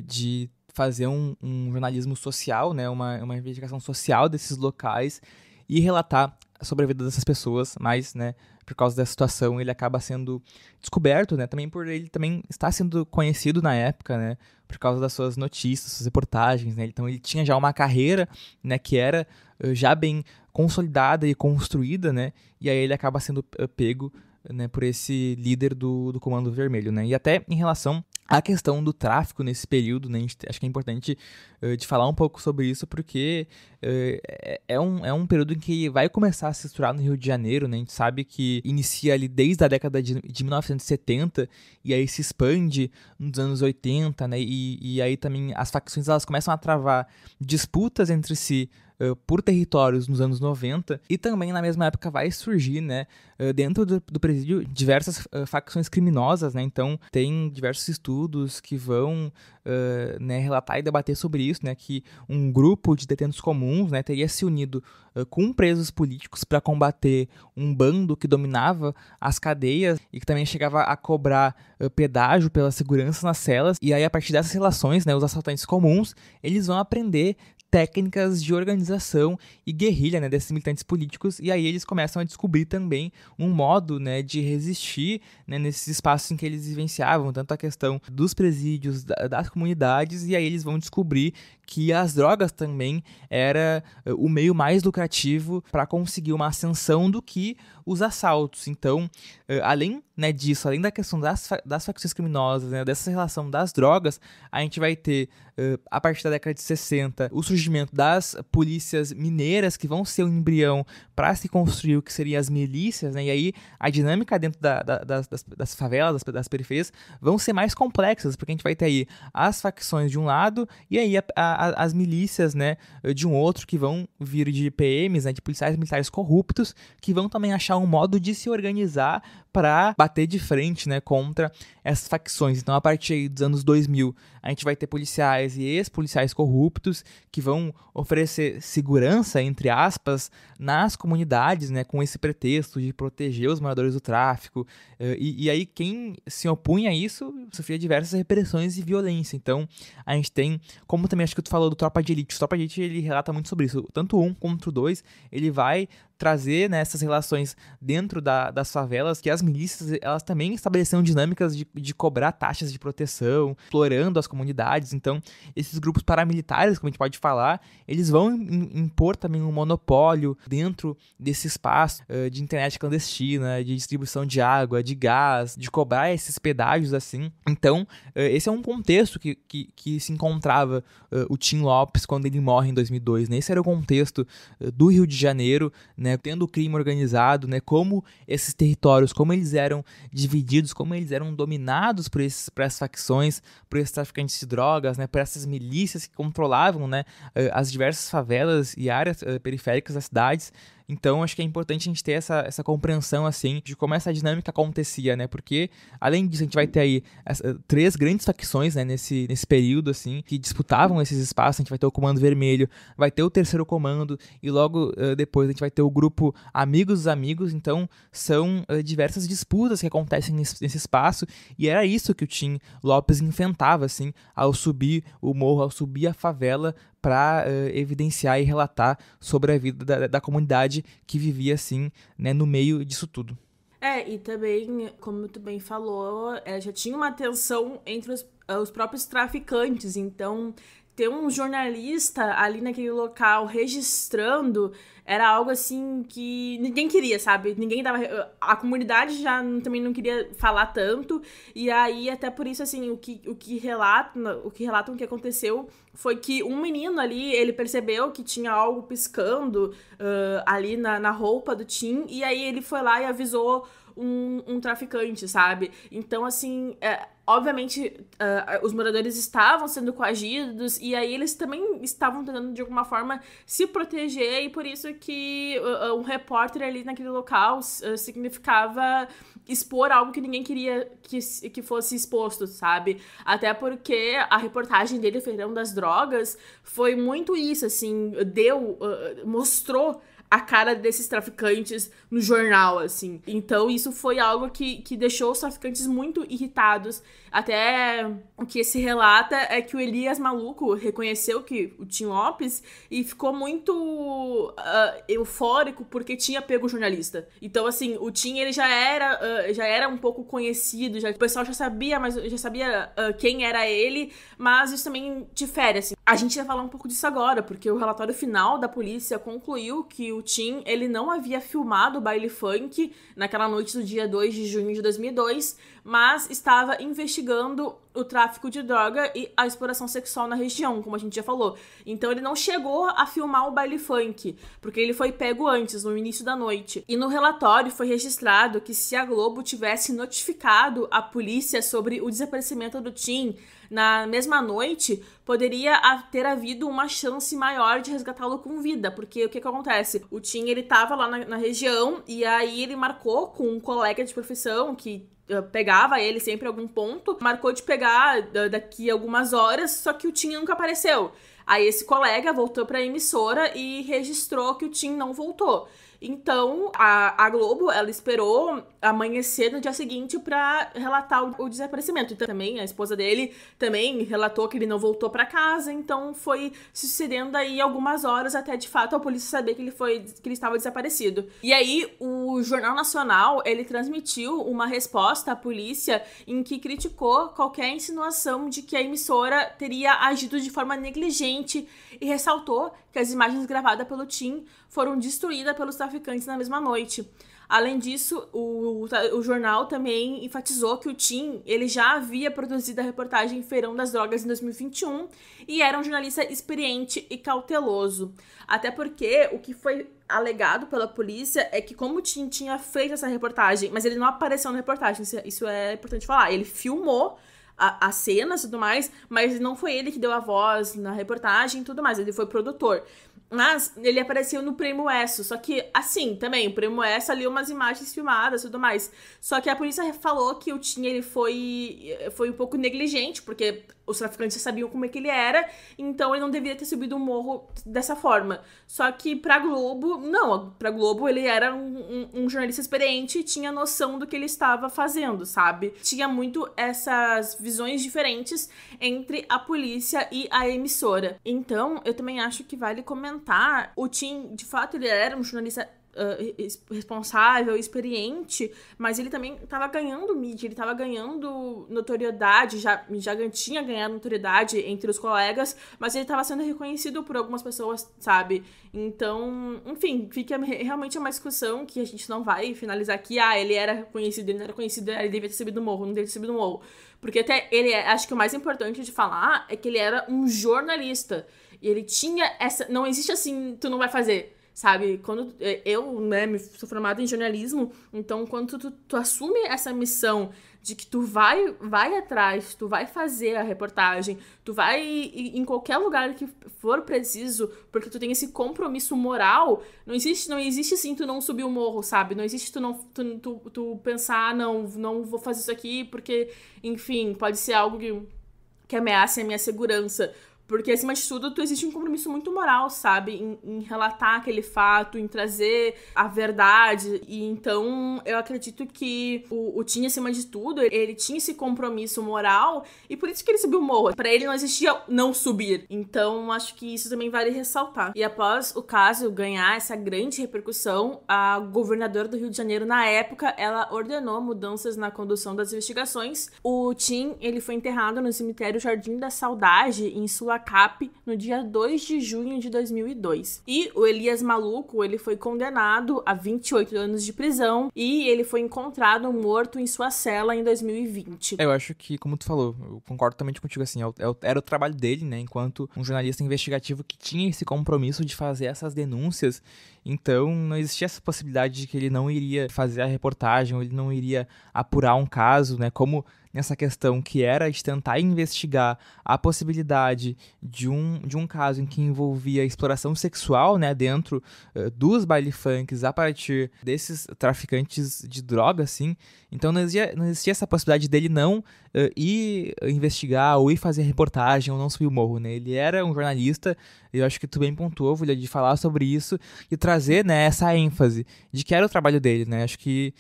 Speaker 3: de fazer um jornalismo social, né, uma investigação social desses locais e relatar sobre a vida dessas pessoas, mas, né, por causa dessa situação, ele acaba sendo descoberto, né, também por ele também estar sendo conhecido na época, né, por causa das suas notícias, suas reportagens, né, então ele tinha já uma carreira, né, que era já bem consolidada e construída, né, e aí ele acaba sendo pego, né, por esse líder do Comando Vermelho, né, e até em relação à questão do tráfico nesse período, né, acho que é importante de falar um pouco sobre isso, porque é um período em que vai começar a se estruturar no Rio de Janeiro, né, a gente sabe que inicia ali desde a década de 1970, e aí se expande nos anos 80, né, e aí também as facções elas começam a travar disputas entre si, por territórios nos anos 90, e também na mesma época vai surgir, né, dentro do presídio diversas facções criminosas, né, então tem diversos estudos que vão né, relatar e debater sobre isso, né, que um grupo de detentos comuns, né, teria se unido com presos políticos para combater um bando que dominava as cadeias e que também chegava a cobrar pedágio pela segurança nas celas, e aí a partir dessas relações, né, os assaltantes comuns, eles vão aprender técnicas de organização e guerrilha, né, desses militantes políticos, e aí eles começam a descobrir também um modo, né, de resistir, né, nesses espaços em que eles vivenciavam, tanto a questão dos presídios, das comunidades, e aí eles vão descobrir que as drogas também era o meio mais lucrativo para conseguir uma ascensão do que os assaltos. Então, além, né, disso, além da questão das facções criminosas, né, dessa relação das drogas, a gente vai ter, a partir da década de 60, o surgimento das polícias mineiras, que vão ser o embrião para se construir o que seriam as milícias, né, e aí a dinâmica dentro das favelas, das periferias, vão ser mais complexas, porque a gente vai ter aí as facções de um lado, e aí as milícias, né, de um outro, que vão vir de PMs, né, de policiais militares corruptos, que vão também achar um modo de se organizar para bater de frente, né, contra essas facções. Então, a partir aí dos anos 2000, a gente vai ter policiais e ex-policiais corruptos que vão oferecer segurança, entre aspas, nas comunidades, né, com esse pretexto de proteger os moradores do tráfico. E aí, quem se opunha a isso sofria diversas repressões e violência. Então, a gente tem, como também acho que tu falou do Tropa de Elite. O Tropa de Elite, ele relata muito sobre isso. Tanto o 1 quanto o 2, ele vai trazer, né, essas relações dentro das favelas, que as milícias, elas também estabeleciam dinâmicas de cobrar taxas de proteção, explorando as comunidades. Então, esses grupos paramilitares, como a gente pode falar, eles vão impor também um monopólio dentro desse espaço de internet clandestina, de distribuição de água, de gás, de cobrar esses pedágios, assim. Então, esse é um contexto que se encontrava o Tim Lopes quando ele morre em 2002, né? Esse era o contexto do Rio de Janeiro, né, tendo o crime organizado, né, como esses territórios, como eles eram divididos, como eles eram dominados por essas facções, por esses traficantes de drogas, né, por essas milícias que controlavam, né, as diversas favelas e áreas periféricas das cidades. Então, acho que é importante a gente ter essa compreensão, assim, de como essa dinâmica acontecia, né? Porque, além disso, a gente vai ter aí 3 grandes facções, né, nesse período, assim, que disputavam esses espaços. A gente vai ter o Comando Vermelho, vai ter o Terceiro Comando, e logo depois a gente vai ter o grupo Amigos dos Amigos. Então, são diversas disputas que acontecem nesse espaço, e era isso que o Tim Lopes enfrentava, assim, ao subir o morro, ao subir a favela, para evidenciar e relatar sobre a vida da comunidade que vivia, assim, né, no meio disso tudo.
Speaker 2: E também, como tu bem falou, já tinha uma tensão entre os próprios traficantes. Então, ter um jornalista ali naquele local registrando era algo assim que ninguém queria, sabe? Ninguém dava. A comunidade já também não queria falar tanto. E aí, até por isso, assim, o que relatam que aconteceu foi que um menino ali, ele percebeu que tinha algo piscando ali na roupa do Tim, e aí ele foi lá e avisou um traficante, sabe? Então, assim, obviamente, os moradores estavam sendo coagidos, e aí eles também estavam tentando, de alguma forma, se proteger, e por isso que um repórter ali naquele local significava expor algo que ninguém queria que fosse exposto, sabe? Até porque a reportagem dele, Feirão das Drogas, foi muito isso, assim, mostrou a cara desses traficantes no jornal, assim. Então, isso foi algo que deixou os traficantes muito irritados. Até o que se relata é que o Elias Maluco reconheceu que o Tim Lopes e ficou muito eufórico porque tinha pego o jornalista. Então, assim, o Tim, ele já era um pouco conhecido, o pessoal já sabia quem era ele, mas isso também difere, assim. A gente vai falar um pouco disso agora, porque o relatório final da polícia concluiu que o Tim, ele não havia filmado o baile funk naquela noite do dia 2 de junho de 2002, mas estava investigando o tráfico de droga e a exploração sexual na região, como a gente já falou. Então ele não chegou a filmar o baile funk, porque ele foi pego antes, no início da noite. E no relatório foi registrado que se a Globo tivesse notificado a polícia sobre o desaparecimento do Tim na mesma noite, poderia ter havido uma chance maior de resgatá-lo com vida, porque o que acontece? O Tim, ele tava lá na região, e aí ele marcou com um colega de profissão que pegava ele sempre em algum ponto, marcou de pegar daqui a algumas horas, só que o Tim nunca apareceu. Aí esse colega voltou pra emissora e registrou que o Tim não voltou. Então, a Globo, ela esperou amanhecer no dia seguinte pra relatar o desaparecimento. Então, também, a esposa dele também relatou que ele não voltou pra casa, então foi sucedendo aí algumas horas até, de fato, a polícia saber que ele estava desaparecido. E aí, o Jornal Nacional, ele transmitiu uma resposta à polícia em que criticou qualquer insinuação de que a emissora teria agido de forma negligente e ressaltou que as imagens gravadas pelo Tim foram destruídas pelos traficantes na mesma noite. Além disso, o jornal também enfatizou que o Tim, ele já havia produzido a reportagem Feirão das Drogas em 2021 e era um jornalista experiente e cauteloso. Até porque o que foi alegado pela polícia é que, como o Tim tinha feito essa reportagem, mas ele não apareceu na reportagem, isso é importante falar, ele filmou as cenas e tudo mais, mas não foi ele que deu a voz na reportagem e tudo mais, ele foi produtor. Mas ele apareceu no Prêmio ESSO, só que, assim, também, o Prêmio ESSO ali, umas imagens filmadas e tudo mais. Só que a polícia falou que o Tim, ele foi um pouco negligente, porque os traficantes já sabiam como é que ele era, então ele não deveria ter subido o morro dessa forma. Só que pra Globo, não, pra Globo ele era um jornalista experiente e tinha noção do que ele estava fazendo, sabe? Tinha muito essas visões diferentes entre a polícia e a emissora. Então, eu também acho que vale comentar, o Tim, de fato, ele era um jornalista responsável, experiente, mas ele também estava ganhando mídia, ele estava ganhando notoriedade, já tinha ganhado notoriedade entre os colegas, mas ele estava sendo reconhecido por algumas pessoas, sabe? Então, enfim, fica realmente uma discussão que a gente não vai finalizar aqui. Ele era conhecido, ele não era conhecido, ele devia ter subido o morro, não devia ter subido o morro. Porque até ele, acho que o mais importante de falar é que ele era um jornalista, e ele tinha essa, não existe assim, tu não vai fazer, sabe? Quando eu, sou formada em jornalismo, então quando tu assume essa missão de que tu vai atrás, tu vai fazer a reportagem, tu vai em qualquer lugar que for preciso, porque tu tem esse compromisso moral, não existe assim tu não subir o morro, sabe? Não existe tu pensar, não vou fazer isso aqui porque, enfim, pode ser algo que ameace a minha segurança. Porque, acima de tudo, existe um compromisso muito moral, sabe? Em relatar aquele fato, em trazer a verdade. E então, eu acredito que o Tim, acima de tudo, ele tinha esse compromisso moral e por isso que ele subiu o morro. Pra ele não existia não subir. Então, acho que isso também vale ressaltar. E após o caso ganhar essa grande repercussão, a governadora do Rio de Janeiro, na época, ela ordenou mudanças na condução das investigações. O Tim, ele foi enterrado no cemitério Jardim da Saudade, em Sulacap, no dia 2 de junho de 2002. E o Elias Maluco, ele foi condenado a 28 anos de prisão e ele foi encontrado morto em sua cela em 2020.
Speaker 3: Eu acho que, como tu falou, eu concordo também contigo, assim, era o trabalho dele, né, enquanto um jornalista investigativo que tinha esse compromisso de fazer essas denúncias. Então, não existia essa possibilidade de que ele não iria fazer a reportagem, ou ele não iria apurar um caso, né, como nessa questão que era de tentar investigar a possibilidade de um caso em que envolvia exploração sexual, né, dentro dos baile funks a partir desses traficantes de droga, assim. Então não existia essa possibilidade dele não ir investigar ou ir fazer reportagem ou não subir o morro, né? Ele era um jornalista, eu acho que tu bem pontuou, Vulha, de falar sobre isso e trazer, né, essa ênfase de que era o trabalho dele, né? Acho que,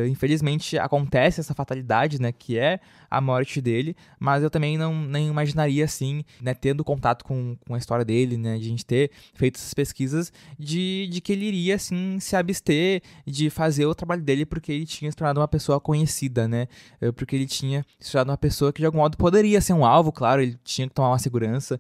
Speaker 3: infelizmente, acontece essa fatalidade, né, que é a morte dele, mas eu também nem imaginaria, assim, né, tendo contato com a história dele, né, de a gente ter feito essas pesquisas, de que ele iria, assim, se abster de fazer o trabalho dele porque ele tinha se tornado uma pessoa conhecida, né, porque ele tinha se tornado uma pessoa que de algum modo poderia ser um alvo, claro, ele tinha que tomar uma segurança,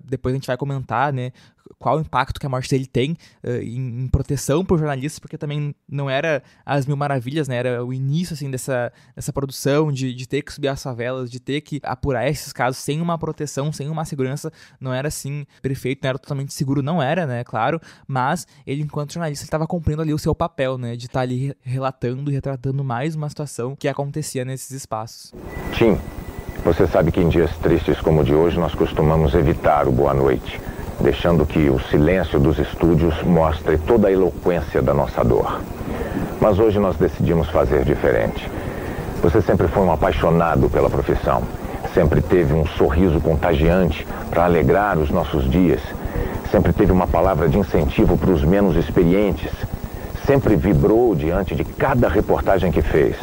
Speaker 3: depois a gente vai comentar, né, qual o impacto que a morte dele tem em proteção para os jornalistas, porque também não era as mil maravilhas, né? Era o início, assim, dessa produção de ter que subir as favelas, de ter que apurar esses casos sem uma proteção, sem uma segurança. Não era, assim, perfeito, não era totalmente seguro, não era, né? Claro, mas ele, enquanto jornalista, estava cumprindo ali o seu papel, né? De estar ali relatando e retratando mais uma situação que acontecia nesses espaços.
Speaker 8: Tim, você sabe que em dias tristes como o de hoje nós costumamos evitar o boa noite, deixando que o silêncio dos estúdios mostre toda a eloquência da nossa dor. Mas hoje nós decidimos fazer diferente. Você sempre foi um apaixonado pela profissão, sempre teve um sorriso contagiante para alegrar os nossos dias, sempre teve uma palavra de incentivo para os menos experientes sempre vibrou diante de cada reportagem que fez.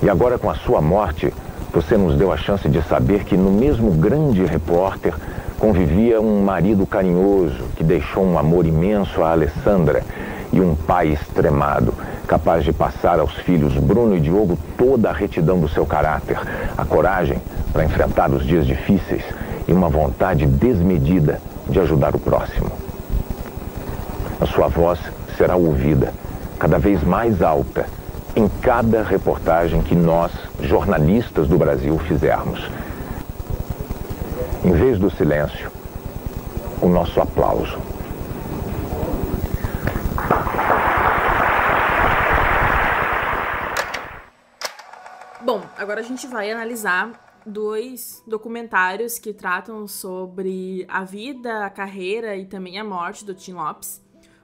Speaker 8: E agora, com a sua morte, você nos deu a chance de saber que no mesmo grande repórter convivia um marido carinhoso que deixou um amor imenso a Alessandra e um pai extremado, capaz de passar aos filhos Bruno e Diogo toda a retidão do seu caráter, a coragem para enfrentar os dias difíceis e uma vontade desmedida de ajudar o próximo. A sua voz será ouvida cada vez mais alta em cada reportagem que nós, jornalistas do Brasil, fizermos. Em vez do silêncio, o nosso aplauso.
Speaker 2: Bom, agora a gente vai analisar 2 documentários que tratam sobre a vida, a carreira e também a morte do Tim Lopes.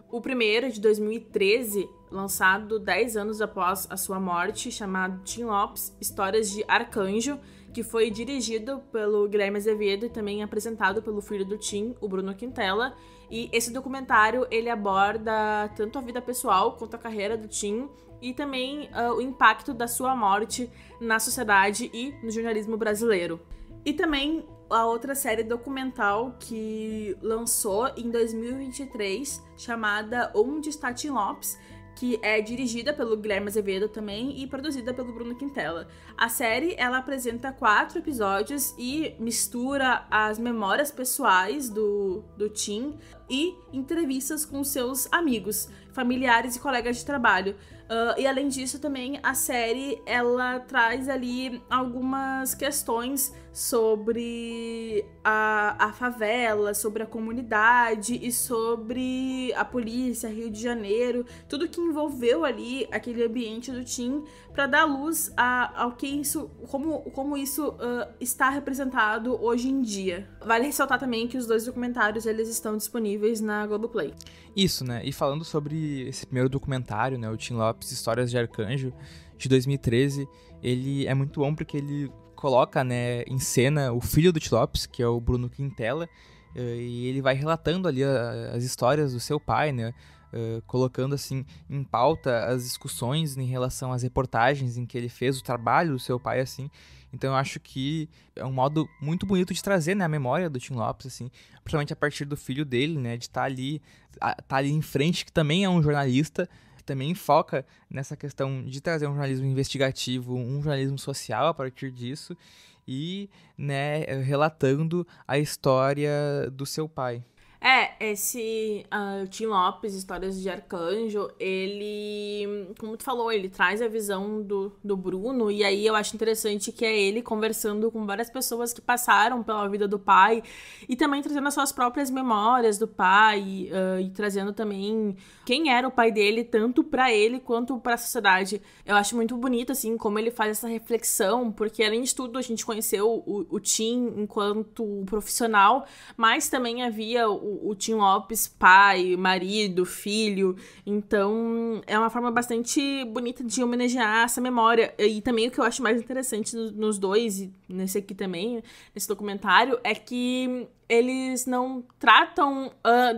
Speaker 2: O primeiro, de 2013, lançado 10 anos após a sua morte, chamado Tim Lopes, Histórias de Arcanjo, que foi dirigido pelo Guilherme Azevedo e também apresentado pelo filho do Tim, o Bruno Quintela. E esse documentário, ele aborda tanto a vida pessoal quanto a carreira do Tim e também o impacto da sua morte na sociedade e no jornalismo brasileiro. E também a outra série documental que lançou em 2023, chamada Onde Está Tim Lopes, que é dirigida pelo Guilherme Azevedo também e produzida pelo Bruno Quintela. A série, ela apresenta 4 episódios e mistura as memórias pessoais do Tim e entrevistas com seus amigos, familiares e colegas de trabalho. E além disso também a série ela traz ali algumas questões sobre a favela, sobre a comunidade e sobre a polícia, Rio de Janeiro, tudo que envolveu ali aquele ambiente do Tim para dar luz ao que isso, como isso está representado hoje em dia. Vale ressaltar também que os 2 documentários eles estão disponíveis na Globoplay.
Speaker 3: Isso, né? E falando sobre esse primeiro documentário, né, o Tim Lopes, Histórias de Arcanjo, de 2013, ele é muito bom porque ele coloca, né, em cena o filho do Tim Lopes, que é o Bruno Quintela, e ele vai relatando ali as histórias do seu pai, né, colocando assim em pauta as discussões em relação às reportagens em que ele fez, o trabalho do seu pai, assim. Então eu acho que é um modo muito bonito de trazer, né, a memória do Tim Lopes, assim, principalmente a partir do filho dele, né, de estar ali em frente, que também é um jornalista, que também foca nessa questão de trazer um jornalismo investigativo, um jornalismo social a partir disso, e, né, relatando a história do seu pai.
Speaker 2: Esse Tim Lopes, Histórias de Arcanjo, ele, como tu falou, ele traz a visão do Bruno, e aí eu acho interessante que é ele conversando com várias pessoas que passaram pela vida do pai, e também trazendo as suas próprias memórias do pai, e trazendo também quem era o pai dele, tanto pra ele quanto pra sociedade. Eu acho muito bonito, assim, como ele faz essa reflexão, porque além de tudo a gente conheceu o Tim enquanto profissional, mas também havia o Tim Lopes, pai, marido, filho. Então é uma forma bastante bonita de homenagear essa memória. E também o que eu acho mais interessante nos 2, e nesse aqui também, nesse documentário, é que eles não tratam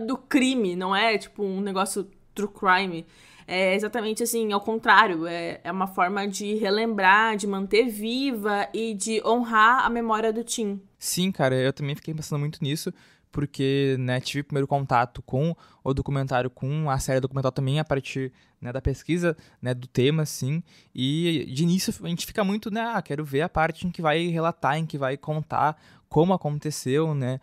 Speaker 2: do crime, não é tipo um negócio true crime. É exatamente assim, ao contrário, é uma forma de relembrar, de manter viva e de honrar a memória do Tim.
Speaker 3: Sim, cara, eu também fiquei pensando muito nisso, porque, né, tive primeiro contato com o documentário, com a série documental também a partir, né, da pesquisa, né, do tema, assim, e de início a gente fica muito, né, quero ver a parte em que vai relatar, em que vai contar como aconteceu, né,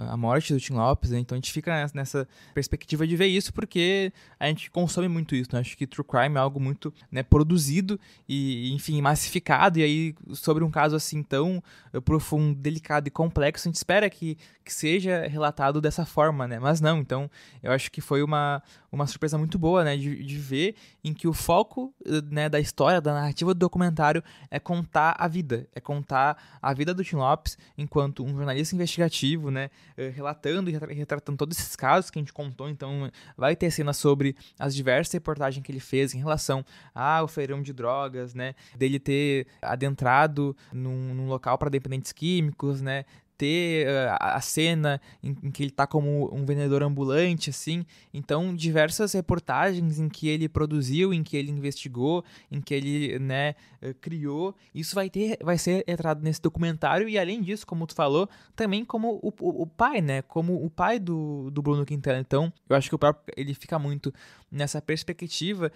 Speaker 3: a morte do Tim Lopes, né? Então a gente fica nessa perspectiva de ver isso, porque a gente consome muito isso, né? Acho que True Crime é algo muito, né, produzido e, enfim, massificado, e aí sobre um caso assim tão profundo, delicado e complexo, a gente espera que seja relatado dessa forma, né? Mas não, então eu acho que foi uma surpresa muito boa, né, de ver em que o foco, né, da história, da narrativa do documentário é contar a vida do Tim Lopes enquanto um jornalista investigativo, né, relatando e retratando todos esses casos que a gente contou. Então vai ter cena sobre as diversas reportagens que ele fez em relação ao feirão de drogas, né, dele ter adentrado num local para dependentes químicos, né, ter a cena em que ele tá como um vendedor ambulante, assim. Então, diversas reportagens em que ele produziu, em que ele investigou, em que ele, né, criou. Isso vai ser retrado nesse documentário e, além disso, como tu falou, também como o pai, né? Como o pai do Bruno Quintana. Então, eu acho que o próprio ele fica muito nessa perspectiva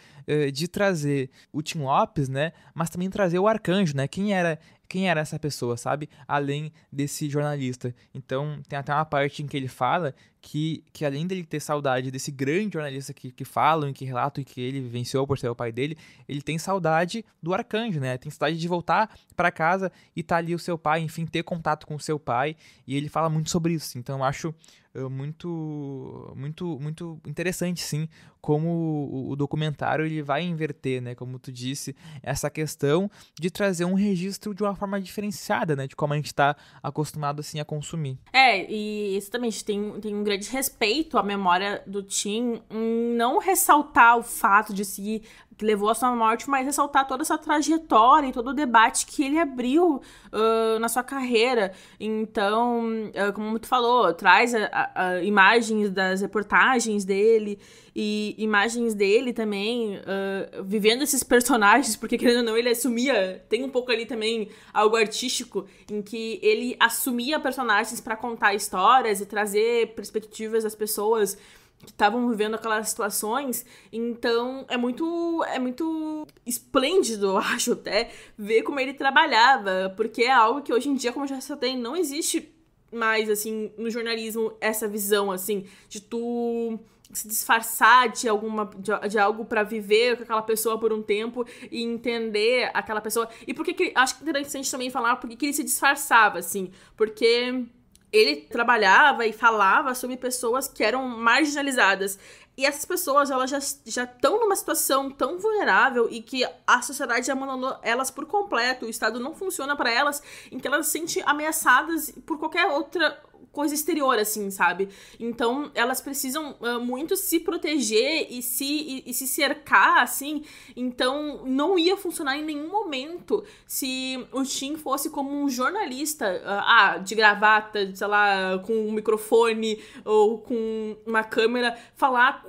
Speaker 3: de trazer o Tim Lopes, né? Mas também trazer o Arcanjo, né? Quem era essa pessoa, sabe? Além desse jornalista. Então, tem até uma parte em que ele fala que além dele ter saudade desse grande jornalista que falam e que relatam e que ele vivenciou por ser o pai dele, ele tem saudade do Arcanjo, né? Tem saudade de voltar para casa e tá ali o seu pai, enfim, ter contato com o seu pai. E ele fala muito sobre isso. Então, eu acho muito interessante, sim, como o documentário ele vai inverter, né, como tu disse, essa questão de trazer um registro de uma forma diferenciada, né, de como a gente está acostumado, assim, a consumir.
Speaker 2: E exatamente, tem um grande respeito à memória do Tim, em não ressaltar o fato de que levou à sua morte, mas ressaltar toda essa trajetória e todo o debate que ele abriu na sua carreira. Então, como tu falou, traz imagens das reportagens dele e imagens dele também vivendo esses personagens, porque querendo ou não, ele assumia, tem um pouco ali também algo artístico, em que ele assumia personagens para contar histórias e trazer perspectivas das pessoas que estavam vivendo aquelas situações. Então é muito esplêndido, eu acho, até ver como ele trabalhava, porque é algo que hoje em dia, como eu já citei, não existe mais, assim, no jornalismo, essa visão, assim, de tu se disfarçar de algo pra viver com aquela pessoa por um tempo e entender aquela pessoa. E por que acho que é interessante também falar por que ele se disfarçava, assim, porque ele trabalhava e falava sobre pessoas que eram marginalizadas. E essas pessoas, elas já estão numa situação tão vulnerável e que a sociedade abandonou elas por completo. O Estado não funciona para elas, em que elas se sentem ameaçadas por qualquer outra coisa exterior, assim, sabe? Então, elas precisam muito se proteger e se cercar, assim. Então, não ia funcionar em nenhum momento se o Tim fosse como um jornalista, de gravata, sei lá, com um microfone ou com uma câmera, falar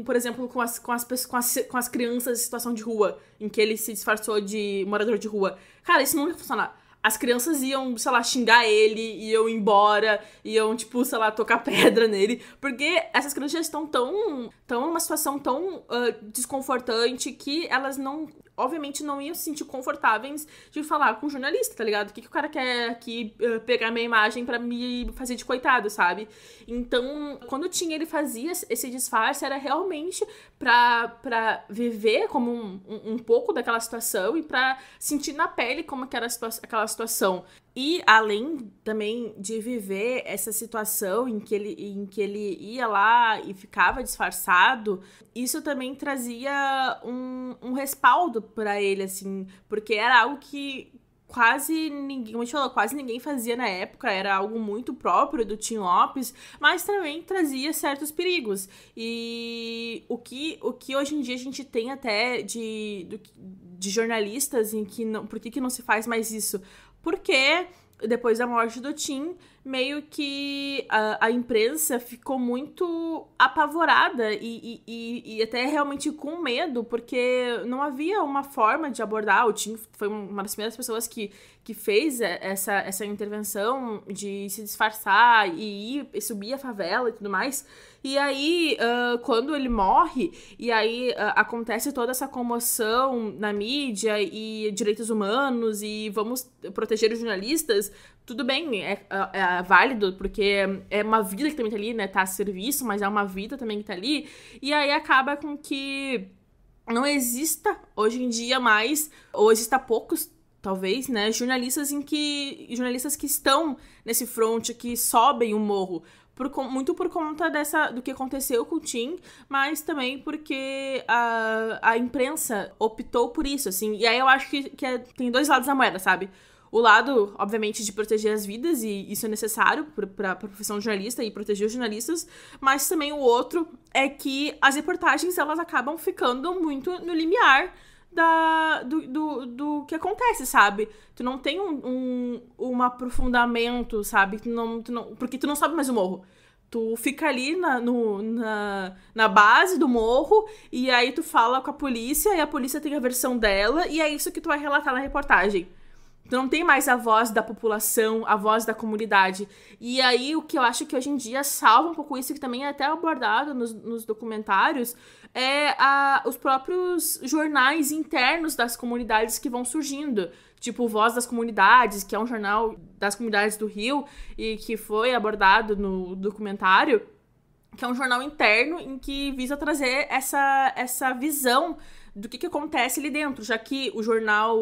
Speaker 2: por exemplo, com as crianças em situação de rua, em que ele se disfarçou de morador de rua. Cara, isso não ia funcionar. As crianças iam, sei lá, xingar ele, iam embora, iam, tipo, sei lá, tocar pedra nele, porque essas crianças já estão tão numa situação tão desconfortante que elas obviamente não iam se sentir confortáveis de falar com um jornalista, tá ligado? O que o cara quer aqui pegar minha imagem pra me fazer de coitado, sabe? Então, quando ele fazia esse disfarce, era realmente pra viver como um pouco daquela situação e pra sentir na pele como que era aquela situação. E além também de viver essa situação em que ele ia lá e ficava disfarçado, isso também trazia um respaldo pra ele, assim, porque era algo que quase ninguém, como a gente falou, quase ninguém fazia na época, era algo muito próprio do Tim Lopes, mas também trazia certos perigos. E o que hoje em dia a gente tem até de jornalistas em que não, por que não se faz mais isso? Porque depois da morte do Tim, meio que a imprensa ficou muito apavorada e até realmente com medo, porque não havia uma forma de abordar. O Tim foi uma das primeiras pessoas que fez essa intervenção de se disfarçar e ir subir a favela e tudo mais. E aí, quando ele morre, e aí acontece toda essa comoção na mídia e direitos humanos e vamos proteger os jornalistas, tudo bem, é válido, porque é uma vida que também tá ali, né, tá a serviço, mas é uma vida também que tá ali, e aí acaba com que não exista hoje em dia mais, ou exista poucos, talvez, né, jornalistas que estão nesse front, que sobem o morro, muito por conta do que aconteceu com o Tim, mas também porque a imprensa optou por isso, assim, e aí eu acho que tem dois lados da moeda, sabe? O lado, obviamente, de proteger as vidas, e isso é necessário para a profissão de jornalista e proteger os jornalistas, mas também o outro é que as reportagens, elas acabam ficando muito no limiar do que acontece, sabe? Tu não tem um aprofundamento, sabe? Porque tu não sobe mais o morro. Tu fica ali na base do morro, e aí tu fala com a polícia, e a polícia tem a versão dela, e é isso que tu vai relatar na reportagem. Tu não tem mais a voz da população, a voz da comunidade. E aí, o que eu acho que hoje em dia salva um pouco isso, que também é até abordado nos documentários, é os próprios jornais internos das comunidades que vão surgindo. Tipo, Voz das Comunidades, que é um jornal das comunidades do Rio, e que foi abordado no documentário, que é um jornal interno em que visa trazer essa visão do que acontece ali dentro, já que o jornal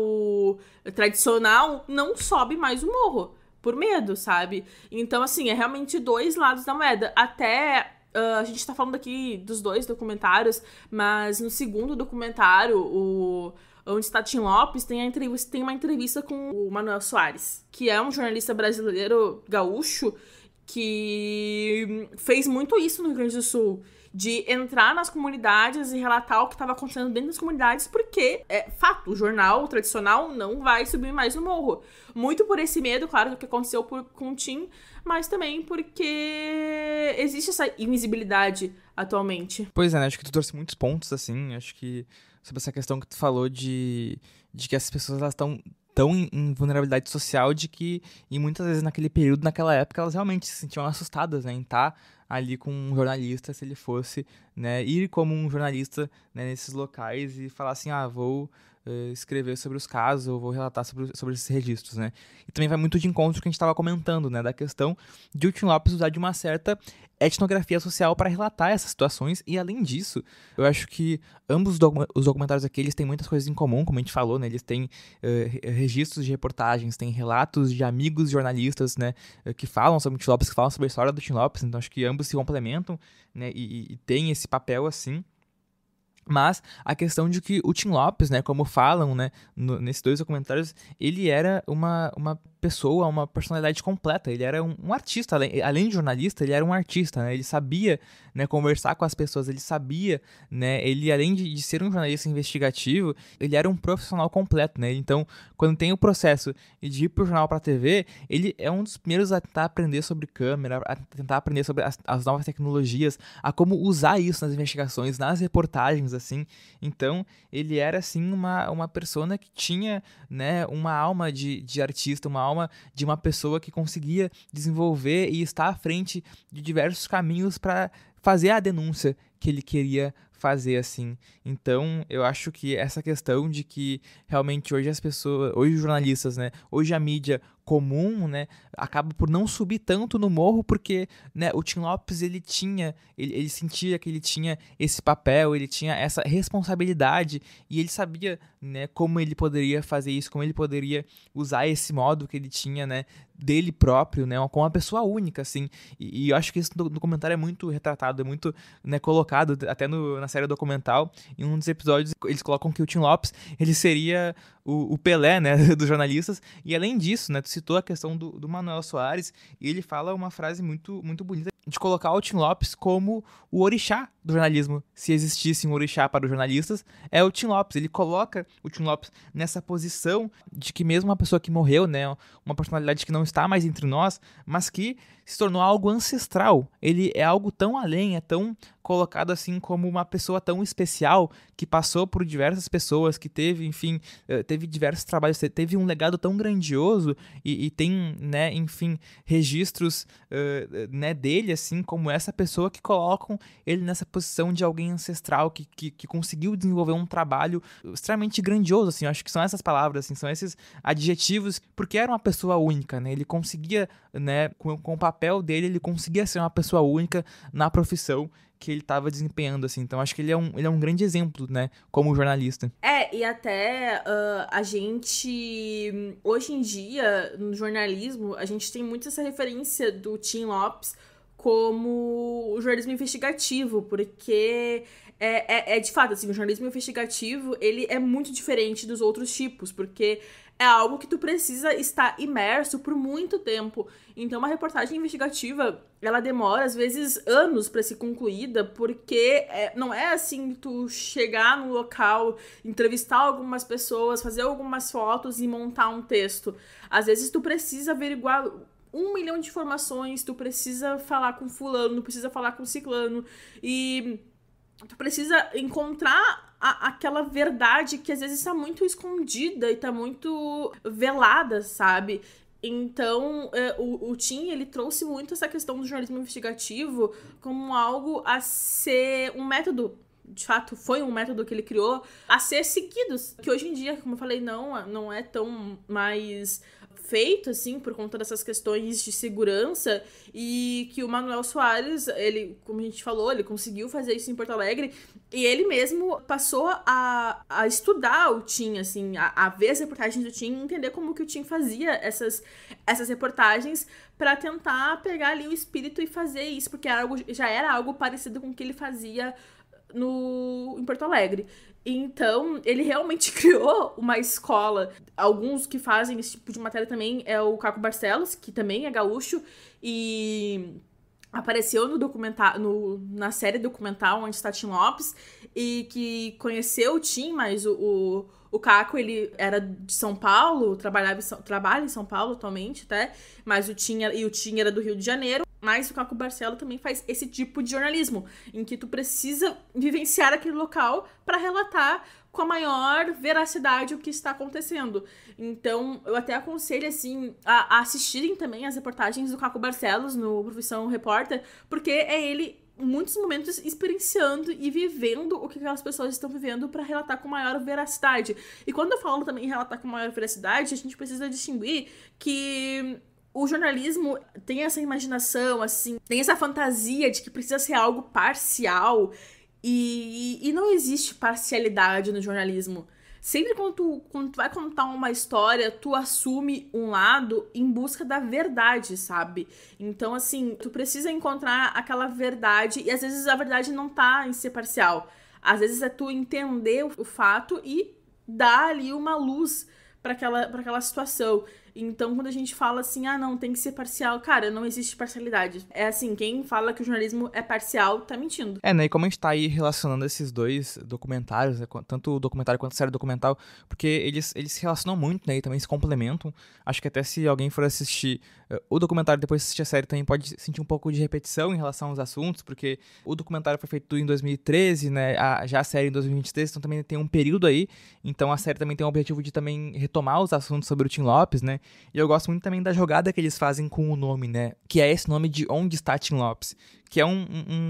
Speaker 2: tradicional não sobe mais o morro, por medo, sabe? Então, assim, é realmente dois lados da moeda. Até, a gente tá falando aqui dos dois documentários, mas no segundo documentário, Onde Está Tim Lopes, tem uma entrevista com o Manuel Soares, que é um jornalista brasileiro gaúcho que fez muito isso no Rio Grande do Sul, de entrar nas comunidades e relatar o que estava acontecendo dentro das comunidades, porque, é fato, o jornal tradicional não vai subir mais no morro. Muito por esse medo, claro, do que aconteceu com o Tim, mas também porque existe essa invisibilidade atualmente.
Speaker 3: Pois é, né? Acho que tu trouxe muitos pontos, assim, acho que sobre essa questão que tu falou de que as pessoas, elas estão tão em vulnerabilidade social, de que, e muitas vezes naquele período, naquela época, elas realmente se sentiam assustadas, né, em estar ali com um jornalista, se ele fosse, né, ir como um jornalista, né, nesses locais e falar assim, vou escrever sobre os casos, ou vou relatar sobre esses registros, né. E também vai muito de encontro com o que a gente estava comentando, né, da questão de o Tim Lopes usar de uma certa etnografia social para relatar essas situações, e além disso, eu acho que ambos os documentários aqui, eles têm muitas coisas em comum, como a gente falou, né, eles têm registros de reportagens, têm relatos de amigos jornalistas, né, que falam sobre o Tim Lopes, que falam sobre a história do Tim Lopes, então acho que ambos se complementam, né, e têm esse papel assim. Mas a questão de que o Tim Lopes, né, como falam, né, nesses dois documentários, ele era uma pessoa, uma personalidade completa, ele era um artista, além de jornalista, ele era um artista, né, ele sabia, né, conversar com as pessoas, ele sabia, né, ele além de ser um jornalista investigativo, ele era um profissional completo, né, então quando tem o processo de ir pro jornal, pra TV, ele é um dos primeiros a tentar aprender sobre câmera, a tentar aprender sobre as novas tecnologias, a como usar isso nas investigações, nas reportagens, assim. Então ele era assim uma persona que tinha, né, uma alma de artista, uma alma de uma pessoa que conseguia desenvolver e estar à frente de diversos caminhos para fazer a denúncia que ele queria fazer, assim. Então, eu acho que essa questão de que realmente hoje as pessoas, hoje os jornalistas, né, hoje a mídia comum, né, acaba por não subir tanto no morro, porque, né, o Tim Lopes, ele sentia que ele tinha esse papel, ele tinha essa responsabilidade, e ele sabia, né, como ele poderia fazer isso, como ele poderia usar esse modo que ele tinha, né, dele próprio, né, com uma pessoa única, assim, e eu acho que isso no documentário é muito retratado, é muito, né, colocado, até na série documental, em um dos episódios, eles colocam que o Tim Lopes, ele seria o Pelé, né, dos jornalistas, e além disso, né, tu citou a questão do Manuel Soares, e ele fala uma frase muito, muito bonita, de colocar o Tim Lopes como o orixá do jornalismo. Se existisse um orixá para os jornalistas, é o Tim Lopes. Ele coloca o Tim Lopes nessa posição de que mesmo uma pessoa que morreu, né, uma personalidade que não está mais entre nós, mas que se tornou algo ancestral. Ele é algo tão além, é tão colocado assim como uma pessoa tão especial, que passou por diversas pessoas, que teve, enfim, teve diversos trabalhos, teve um legado tão grandioso e tem, né, enfim, registros, né, dele, assim, como essa pessoa que colocam ele nessa posição de alguém ancestral que conseguiu desenvolver um trabalho extremamente grandioso, assim. Eu acho que são essas palavras, assim, são esses adjetivos, porque era uma pessoa única, né, ele conseguia, né, com o papel dele, ele conseguia ser uma pessoa única na profissão que ele estava desempenhando, assim. Então, acho que ele é um grande exemplo, né, como jornalista.
Speaker 2: E até a gente, hoje em dia, no jornalismo, a gente tem muito essa referência do Tim Lopes como o jornalismo investigativo, porque de fato, assim, o jornalismo investigativo, ele é muito diferente dos outros tipos, porque é algo que tu precisa estar imerso por muito tempo. Então, uma reportagem investigativa, ela demora, às vezes, anos para ser concluída, porque não é assim tu chegar no local, entrevistar algumas pessoas, fazer algumas fotos e montar um texto. Às vezes, tu precisa averiguar 1 milhão de informações, tu precisa falar com fulano, tu precisa falar com ciclano, e tu precisa encontrar aquela verdade que às vezes está muito escondida e está muito velada, sabe? Então, o Tim, ele trouxe muito essa questão do jornalismo investigativo como algo a ser um método, de fato, foi um método que ele criou, a ser seguido, que hoje em dia, como eu falei, não é tão mais feito, assim, por conta dessas questões de segurança, e que o Manuel Soares, ele, como a gente falou, ele conseguiu fazer isso em Porto Alegre, e ele mesmo passou a estudar o Tim, assim, a ver as reportagens do Tim, entender como que o Tim fazia essas reportagens, para tentar pegar ali o espírito e fazer isso, porque já era algo parecido com o que ele fazia em Porto Alegre. Então, ele realmente criou uma escola. Alguns que fazem esse tipo de matéria também é o Caco Barcelos, que também é gaúcho, e apareceu na série documental Onde Está Tim Lopes, e que conheceu o Tim, mas o Caco, ele era de São Paulo, trabalha em São Paulo atualmente, até, mas o Tim era do Rio de Janeiro. Mas o Caco Barcelos também faz esse tipo de jornalismo, em que tu precisa vivenciar aquele local para relatar com a maior veracidade o que está acontecendo. Então, eu até aconselho, assim, a assistirem também as reportagens do Caco Barcelos no Profissão Repórter, porque é ele, em muitos momentos, experienciando e vivendo o que aquelas pessoas estão vivendo para relatar com maior veracidade. E quando eu falo também em relatar com maior veracidade, a gente precisa distinguir que o jornalismo tem essa imaginação, assim, tem essa fantasia de que precisa ser algo parcial, e não existe parcialidade no jornalismo. Sempre quando tu vai contar uma história, tu assume um lado em busca da verdade, sabe? Então, assim, tu precisa encontrar aquela verdade, e às vezes a verdade não tá em ser parcial. Às vezes é tu entender o fato e dar ali uma luz para aquela situação. Então, quando a gente fala assim, não, tem que ser parcial, cara, não existe parcialidade. É assim, quem fala que o jornalismo é parcial, tá mentindo.
Speaker 3: Né, e como a gente tá aí relacionando esses dois documentários, né, tanto o documentário quanto a série documental, porque eles se relacionam muito, né, e também se complementam. Acho que até se alguém for assistir o documentário e depois assistir a série, também pode sentir um pouco de repetição em relação aos assuntos, porque o documentário foi feito em 2013, né, já a série em 2023, então também tem um período aí, então a série também tem o objetivo de também retomar os assuntos sobre o Tim Lopes, né. E eu gosto muito também da jogada que eles fazem com o nome, né? Que é esse nome de Onde Está Tim Lopes? Que é um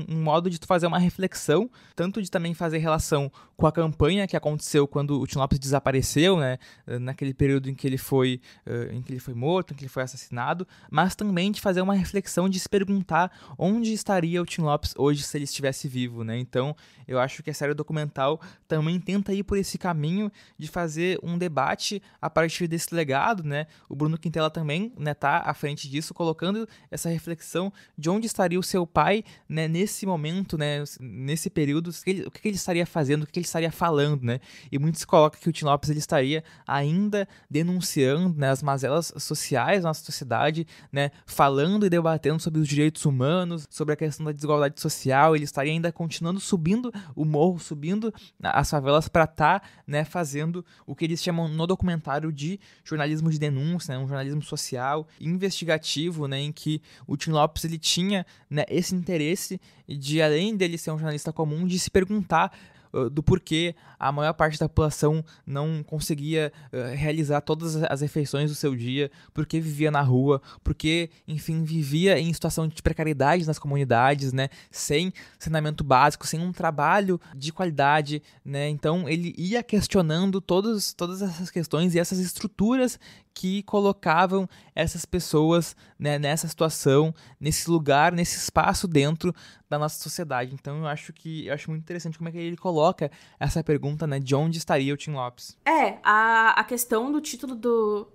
Speaker 3: modo de tu fazer uma reflexão, tanto de também fazer relação com a campanha que aconteceu quando o Tim Lopes desapareceu, né? Naquele período em que ele foi morto, em que ele foi assassinado, mas também de fazer uma reflexão de se perguntar onde estaria o Tim Lopes hoje se ele estivesse vivo, né? Então, eu acho que a série documental também tenta ir por esse caminho de fazer um debate a partir desse legado, né? O Bruno Quintela também, né, tá à frente disso, colocando essa reflexão de onde estaria o seu pai, né, nesse momento, né, nesse período, o que ele estaria fazendo, o que ele estaria falando, né? E muitos colocam que o Tim Lopes ele estaria ainda denunciando, né, as mazelas sociais da nossa sociedade, né, falando e debatendo sobre os direitos humanos, sobre a questão da desigualdade social. Ele estaria ainda continuando subindo o morro, subindo as favelas para estar, né, fazendo o que eles chamam no documentário de jornalismo de denúncia, né, um jornalismo social, investigativo, né, em que o Tim Lopes ele tinha, né, esse interesse de, além dele ser um jornalista comum, de se perguntar do porquê a maior parte da população não conseguia realizar todas as refeições do seu dia, porque vivia na rua, porque, enfim, vivia em situação de precariedade nas comunidades, né, sem saneamento básico, sem um trabalho de qualidade, né, então ele ia questionando todas essas questões e essas estruturas que colocavam essas pessoas, né, nessa situação, nesse lugar, nesse espaço dentro da nossa sociedade. Então eu acho muito interessante como é que ele coloca essa pergunta, né, de onde estaria o Tim Lopes.
Speaker 2: A questão do título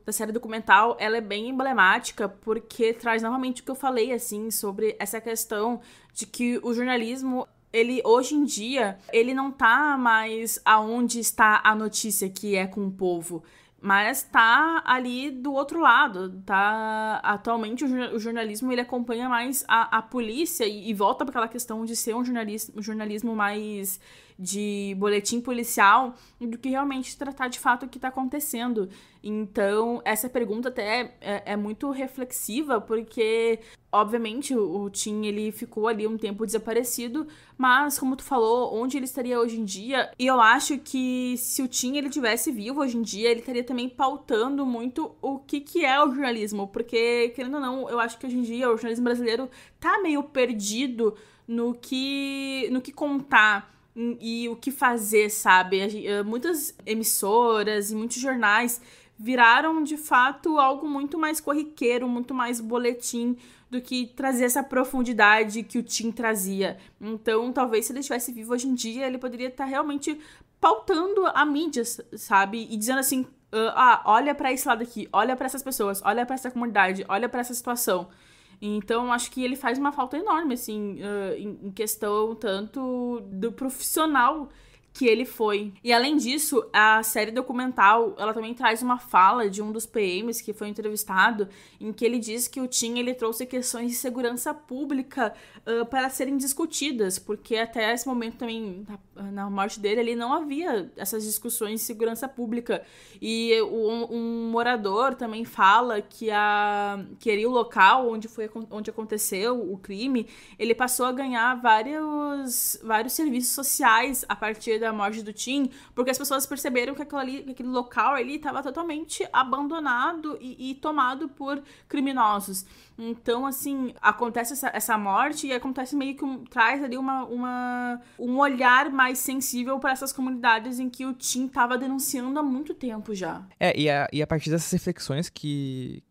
Speaker 2: da série documental, ela é bem emblemática, porque traz novamente o que eu falei, assim, sobre essa questão de que o jornalismo, ele, hoje em dia, ele não tá mais aonde está a notícia, que é com o povo, mas tá ali do outro lado, tá? Atualmente o jornalismo, ele acompanha mais a polícia e volta para aquela questão de ser um jornalismo mais de boletim policial do que realmente tratar de fato o que tá acontecendo. Então, essa pergunta até é muito reflexiva, porque, obviamente, o Tim, ele ficou ali um tempo desaparecido, mas, como tu falou, onde ele estaria hoje em dia? E eu acho que se o Tim, ele tivesse vivo hoje em dia, ele estaria também pautando muito o que é o jornalismo, porque, querendo ou não, eu acho que hoje em dia o jornalismo brasileiro tá meio perdido no que contar e o que fazer, sabe? Muitas emissoras e muitos jornais viraram, de fato, algo muito mais corriqueiro, muito mais boletim do que trazer essa profundidade que o Tim trazia. Então, talvez, se ele estivesse vivo hoje em dia, ele poderia estar realmente pautando a mídia, sabe? E dizendo assim, olha pra esse lado aqui, olha pra essas pessoas, olha pra essa comunidade, olha pra essa situação. Então, acho que ele faz uma falta enorme, assim, em questão tanto do profissional que ele foi. E, além disso, a série documental, ela também traz uma fala de um dos PMs que foi entrevistado, em que ele diz que o Tim, ele trouxe questões de segurança pública para serem discutidas, porque até esse momento também, na morte dele, ali não havia essas discussões de segurança pública. E um morador também fala que ali o local onde aconteceu o crime, ele passou a ganhar vários serviços sociais a partir da morte do Tim, porque as pessoas perceberam que aquele local ali estava totalmente abandonado e tomado por criminosos. Então, assim, acontece essa morte e acontece meio que traz ali um olhar mais sensível para essas comunidades em que o Tim estava denunciando há muito tempo já.
Speaker 3: E a partir dessas reflexões que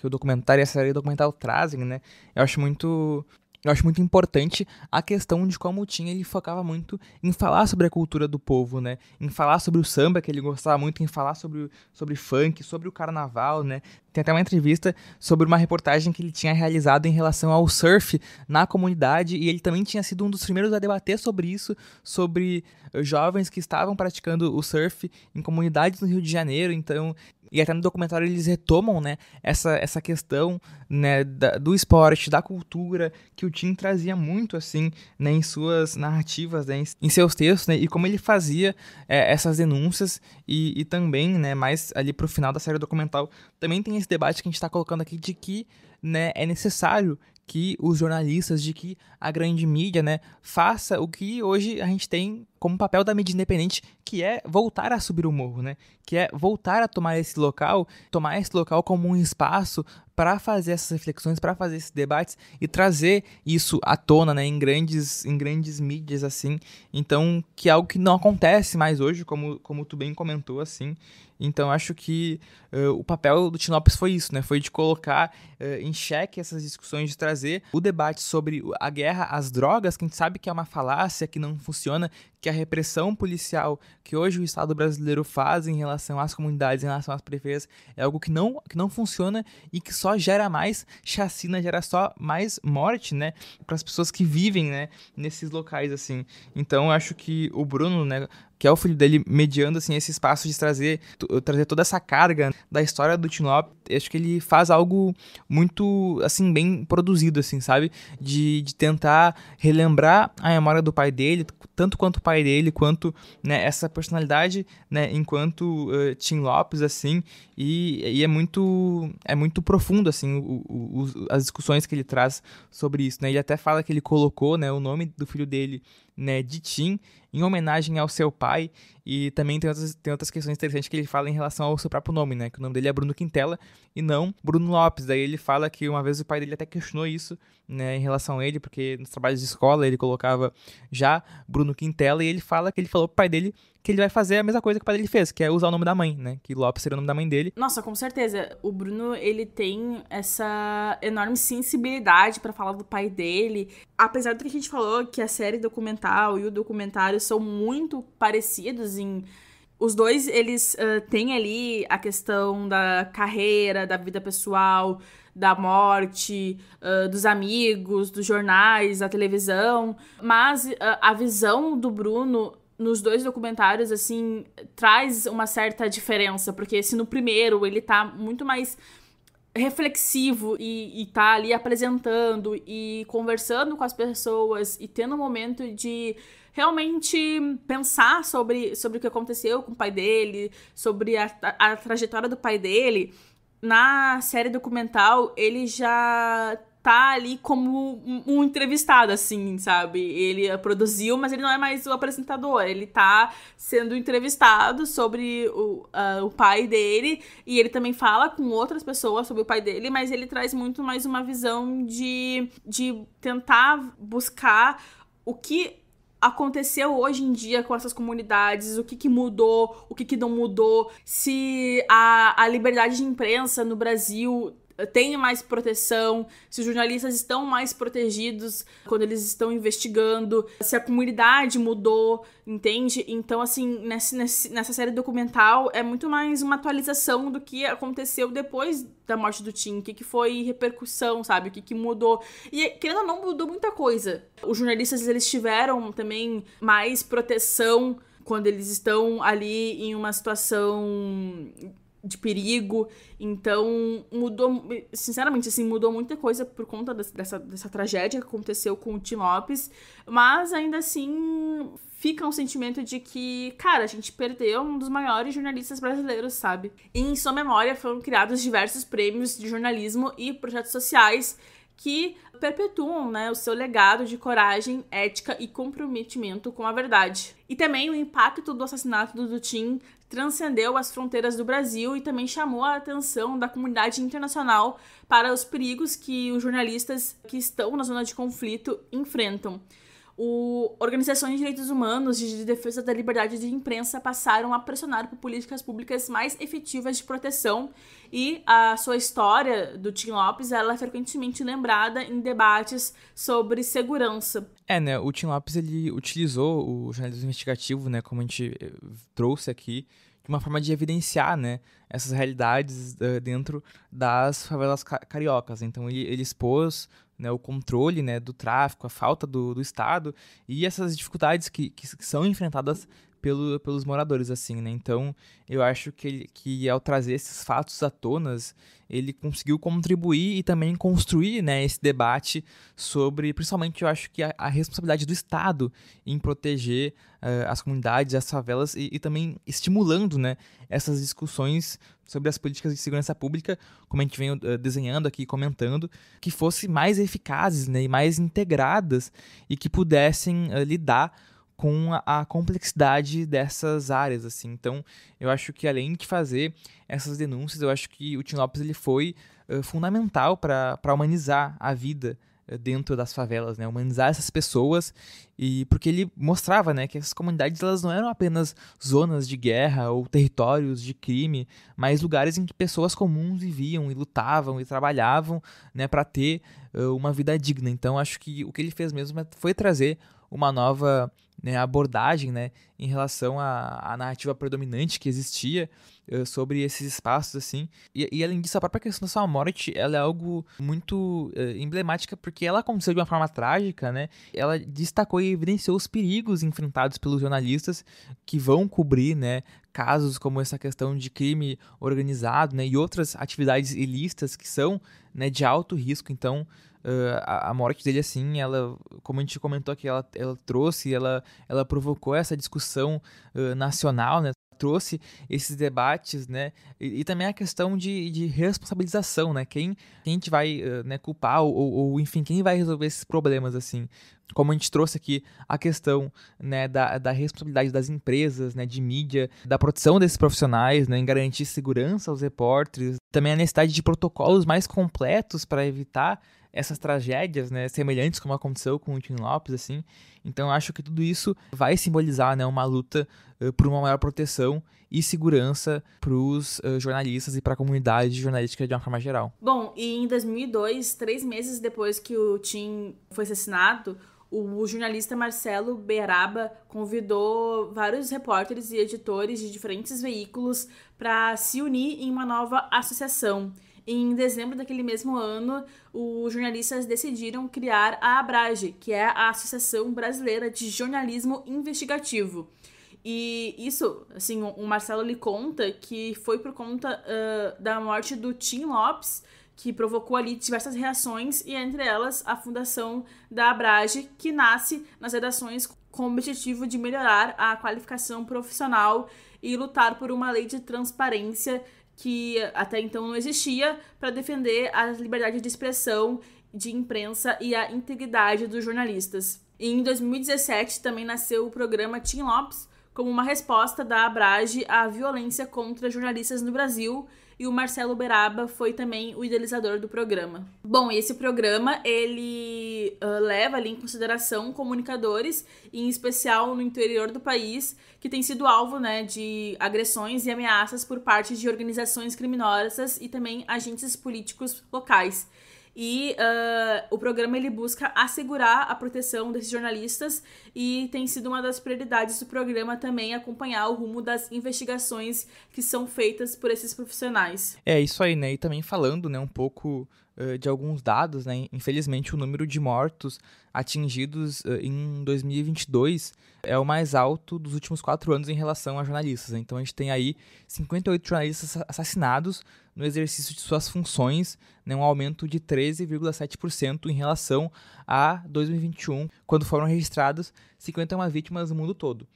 Speaker 3: o documentário e a série documental trazem, né, eu acho muito importante a questão de como o Tim, ele focava muito em falar sobre a cultura do povo, né? Em falar sobre o samba, que ele gostava muito, em falar sobre funk, sobre o carnaval, né? Tem até uma entrevista sobre uma reportagem que ele tinha realizado em relação ao surf na comunidade, e ele também tinha sido um dos primeiros a debater sobre isso, sobre jovens que estavam praticando o surf em comunidades no Rio de Janeiro. Então, e até no documentário eles retomam, né, essa questão, né, do esporte, da cultura, que o Tim trazia muito, assim, né, em suas narrativas, né, em seus textos, né, e como ele fazia essas denúncias, e também, né, mais ali pro final da série documental, também tem esse debate que a gente está colocando aqui de que, né, é necessário que os jornalistas, de que a grande mídia, né, faça o que hoje a gente tem como papel da mídia independente, que é voltar a subir o morro, né, que é voltar a tomar esse local como um espaço para fazer essas reflexões, para fazer esses debates e trazer isso à tona, né, em grandes mídias, assim. Então, que é algo que não acontece mais hoje, como tu bem comentou, assim. Então, acho que o papel do Tim Lopes foi isso, né? Foi de colocar em xeque essas discussões, de trazer o debate sobre a guerra às drogas, que a gente sabe que é uma falácia, que não funciona, que a repressão policial que hoje o Estado brasileiro faz em relação às comunidades, em relação às periferias, é algo que não funciona e que só gera mais chacina, gera só mais morte, né? Para as pessoas que vivem, né, nesses locais, assim. Então, eu acho que o Bruno, né, que é o filho dele, mediando, assim, esse espaço de trazer toda essa carga da história do Tim Lopes, acho que ele faz algo muito, assim, bem produzido, assim, sabe? De tentar relembrar a memória do pai dele, tanto quanto o pai dele, quanto, né, essa personalidade, né, enquanto Tim Lopes, assim, e é muito profundo, assim, as discussões que ele traz sobre isso, né? Ele até fala que ele colocou, né, o nome do filho dele, né, de Tim, em homenagem ao seu pai, e também tem outras questões interessantes que ele fala em relação ao seu próprio nome, né, que o nome dele é Bruno Quintela e não Bruno Lopes. Daí ele fala que uma vez o pai dele até questionou isso, né, em relação a ele, porque nos trabalhos de escola ele colocava já Bruno Quintela, e ele fala que ele falou pro pai dele que ele vai fazer a mesma coisa que o pai dele fez, que é usar o nome da mãe, né? Que Lopes seria o nome da mãe dele.
Speaker 2: Nossa, com certeza. O Bruno, ele tem essa enorme sensibilidade pra falar do pai dele. Apesar do que a gente falou, que a série documental e o documentário são muito parecidos em... Os dois, eles têm ali a questão da carreira, da vida pessoal, da morte, dos amigos, dos jornais, da televisão. Mas a visão do Bruno nos dois documentários, assim, traz uma certa diferença. Porque se no primeiro ele tá muito mais reflexivo e tá ali apresentando e conversando com as pessoas e tendo um momento de realmente pensar sobre o que aconteceu com o pai dele, sobre a trajetória do pai dele, na série documental ele já tá ali como um entrevistado, assim, sabe? Ele produziu, mas ele não é mais o apresentador. Ele tá sendo entrevistado sobre o pai dele, e ele também fala com outras pessoas sobre o pai dele, mas ele traz muito mais uma visão de tentar buscar o que aconteceu hoje em dia com essas comunidades, o que mudou, o que não mudou, se a liberdade de imprensa no Brasil tem mais proteção, se os jornalistas estão mais protegidos quando eles estão investigando, se a comunidade mudou, entende? Então, assim, nessa série documental é muito mais uma atualização do que aconteceu depois da morte do Tim, o que foi repercussão, sabe? O que mudou. E, querendo ou não, mudou muita coisa. Os jornalistas, eles tiveram também mais proteção quando eles estão ali em uma situação de perigo, então mudou, sinceramente, assim, mudou muita coisa por conta dessa tragédia que aconteceu com o Tim Lopes, mas ainda assim fica um sentimento de que, cara, a gente perdeu um dos maiores jornalistas brasileiros, sabe? E em sua memória foram criados diversos prêmios de jornalismo e projetos sociais que perpetuam, né, o seu legado de coragem, ética e comprometimento com a verdade. E também o impacto do assassinato do Tim transcendeu as fronteiras do Brasil e também chamou a atenção da comunidade internacional para os perigos que os jornalistas que estão na zona de conflito enfrentam. Organizações de direitos humanos e de defesa da liberdade de imprensa passaram a pressionar por políticas públicas mais efetivas de proteção, e a sua história do Tim Lopes ela é frequentemente lembrada em debates sobre segurança.
Speaker 3: Né, o Tim Lopes ele utilizou o jornalismo investigativo, né, como a gente trouxe aqui, de uma forma de evidenciar, né, essas realidades dentro das favelas cariocas. Então ele expôs, né, o controle, né, do tráfico, a falta do Estado e essas dificuldades que são enfrentadas pelos moradores, assim, né? Então, eu acho que ao trazer esses fatos à tona, ele conseguiu contribuir e também construir, né, esse debate sobre, principalmente, eu acho que a responsabilidade do Estado em proteger as comunidades, as favelas e também estimulando, né, essas discussões sobre as políticas de segurança pública, como a gente vem desenhando aqui, comentando, que fossem mais eficazes, né, e mais integradas e que pudessem lidar com a complexidade dessas áreas, assim. Então, eu acho que além de fazer essas denúncias, eu acho que o Tim Lopes ele foi fundamental para humanizar a vida dentro das favelas, né? Humanizar essas pessoas, e porque ele mostrava, né, que essas comunidades elas não eram apenas zonas de guerra ou territórios de crime, mas lugares em que pessoas comuns viviam e lutavam e trabalhavam, né, para ter uma vida digna. Então, acho que o que ele fez mesmo foi trazer uma nova, né, abordagem, né, em relação à narrativa predominante que existia sobre esses espaços, assim. E além disso, a própria questão da sua morte, ela é algo muito emblemática, porque ela aconteceu de uma forma trágica, né? Ela destacou e evidenciou os perigos enfrentados pelos jornalistas que vão cobrir, né, casos como essa questão de crime organizado, né, e outras atividades ilícitas que são, né, de alto risco. Então, a morte dele, assim, ela, como a gente comentou aqui, ela trouxe, ela provocou essa discussão nacional, né? Trouxe esses debates, né? E também a questão de responsabilização, né? Quem a gente vai né, culpar ou enfim, quem vai resolver esses problemas, assim? Como a gente trouxe aqui a questão, né, da responsabilidade das empresas, né, de mídia, da proteção desses profissionais, né, em garantir segurança aos repórteres, também a necessidade de protocolos mais completos para evitar essas tragédias, né, semelhantes como aconteceu com o Tim Lopes, assim. Então, eu acho que tudo isso vai simbolizar, né, uma luta por uma maior proteção e segurança para os jornalistas e para a comunidade jornalística de uma forma geral.
Speaker 2: Bom, e em 2002, 3 meses depois que o Tim foi assassinado, o jornalista Marcelo Beraba convidou vários repórteres e editores de diferentes veículos para se unir em uma nova associação. Em dezembro daquele mesmo ano, os jornalistas decidiram criar a ABRAGE, que é a Associação Brasileira de Jornalismo Investigativo. E isso, assim, o Marcelo lhe conta que foi por conta da morte do Tim Lopes, que provocou ali diversas reações, e entre elas a fundação da ABRAGE, que nasce nas redações com o objetivo de melhorar a qualificação profissional e lutar por uma lei de transparência que até então não existia, para defender a liberdade de expressão, de imprensa e a integridade dos jornalistas. E em 2017 também nasceu o programa Tim Lopes, como uma resposta da ABRAGE à violência contra jornalistas no Brasil, e o Marcelo Beraba foi também o idealizador do programa. Bom, esse programa, ele leva ali em consideração comunicadores, em especial no interior do país, que tem sido alvo, né, de agressões e ameaças por parte de organizações criminosas e também agentes políticos locais. E o programa ele busca assegurar a proteção desses jornalistas, e tem sido uma das prioridades do programa também acompanhar o rumo das investigações que são feitas por esses profissionais.
Speaker 3: É isso aí, né? E também falando, né, um pouco de alguns dados, né? Infelizmente, o número de mortos atingidos em 2022 é o mais alto dos últimos 4 anos em relação a jornalistas. Né? Então, a gente tem aí 58 jornalistas assassinados no exercício de suas funções, né? Um aumento de 13,7% em relação a 2021, quando foram registradas 51 vítimas no mundo todo.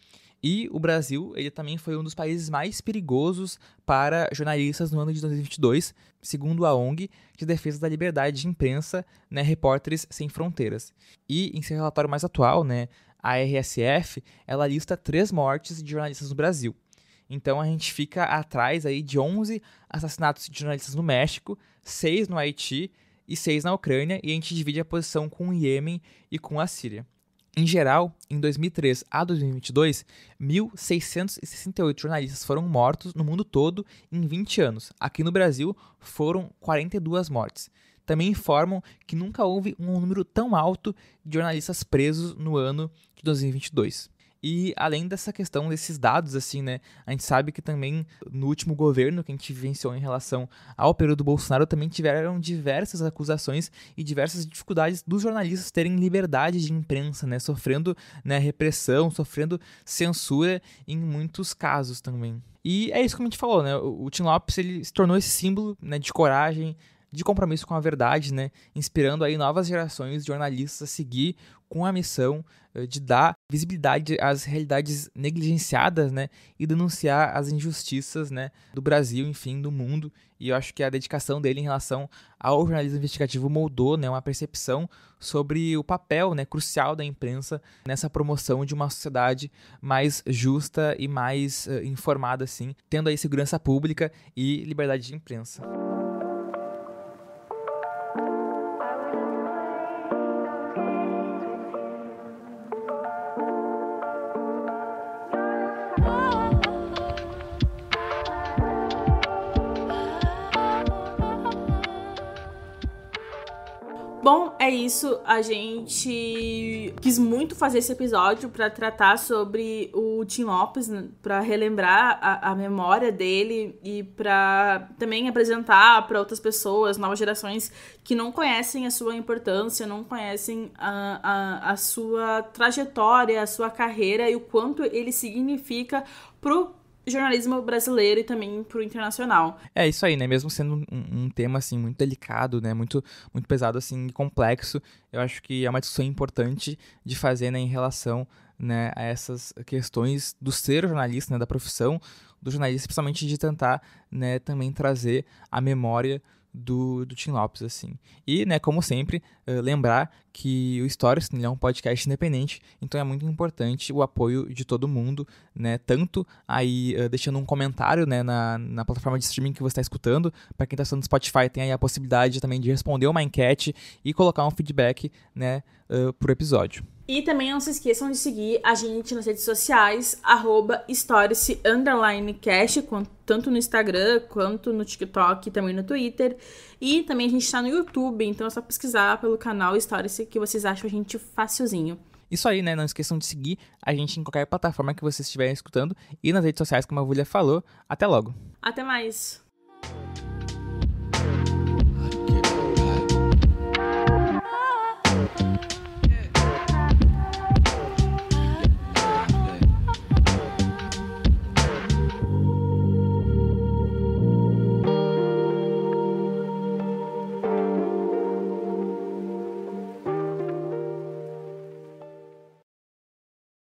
Speaker 3: E o Brasil, ele também foi um dos países mais perigosos para jornalistas no ano de 2022, segundo a ONG de Defesa da Liberdade de Imprensa, né, Repórteres Sem Fronteiras. E em seu relatório mais atual, né, a RSF, ela lista 3 mortes de jornalistas no Brasil. Então a gente fica atrás aí de 11 assassinatos de jornalistas no México, 6 no Haiti e 6 na Ucrânia, e a gente divide a posição com o Iêmen e com a Síria. Em geral, em 2003 a 2022, 1.668 jornalistas foram mortos no mundo todo em 20 anos. Aqui no Brasil, foram 42 mortes. Também informam que nunca houve um número tão alto de jornalistas presos no ano de 2022. E além dessa questão desses dados, assim, né, a gente sabe que também no último governo que a gente vivenciou em relação ao período Bolsonaro também tiveram diversas acusações e diversas dificuldades dos jornalistas terem liberdade de imprensa, né, sofrendo, né, repressão, sofrendo censura em muitos casos também. E é isso que a gente falou, né, o Tim Lopes, ele se tornou esse símbolo, né, de coragem, de compromisso com a verdade, né, inspirando aí novas gerações de jornalistas a seguir com a missão de dar visibilidade às realidades negligenciadas, né, e denunciar as injustiças, né, do Brasil, enfim, do mundo. E eu acho que a dedicação dele em relação ao jornalismo investigativo moldou, né, uma percepção sobre o papel, né, crucial da imprensa nessa promoção de uma sociedade mais justa e mais informada, assim, tendo aí segurança pública e liberdade de imprensa.
Speaker 2: Bom, é isso. A gente quis muito fazer esse episódio para tratar sobre o Tim Lopes, né, para relembrar a memória dele e para também apresentar para outras pessoas, novas gerações que não conhecem a sua importância, não conhecem a sua trajetória, a sua carreira e o quanto ele significa pro jornalismo brasileiro e também pro internacional.
Speaker 3: É isso aí, né? Mesmo sendo um tema, assim, muito delicado, né? Muito pesado, assim, e complexo, eu acho que é uma discussão importante de fazer, né, em relação, né, a essas questões do ser jornalista, né, da profissão do jornalista, principalmente de tentar, né, também trazer a memória do Tim Lopes, assim. E, né, como sempre, lembrar que o Stories é um podcast independente, então é muito importante o apoio de todo mundo, né, tanto aí deixando um comentário, né, na plataforma de streaming que você está escutando. Para quem está assistindo no Spotify, tem aí a possibilidade também de responder uma enquete e colocar um feedback, né, por episódio.
Speaker 2: E também não se esqueçam de seguir a gente nas redes sociais, @Stories_Cast, tanto no Instagram, quanto no TikTok e também no Twitter. E também a gente tá no YouTube, então é só pesquisar pelo canal Stories que vocês acham a gente facilzinho.
Speaker 3: Isso aí, né? Não esqueçam de seguir a gente em qualquer plataforma que vocês estiverem escutando e nas redes sociais, como a Julia falou. Até logo!
Speaker 2: Até mais!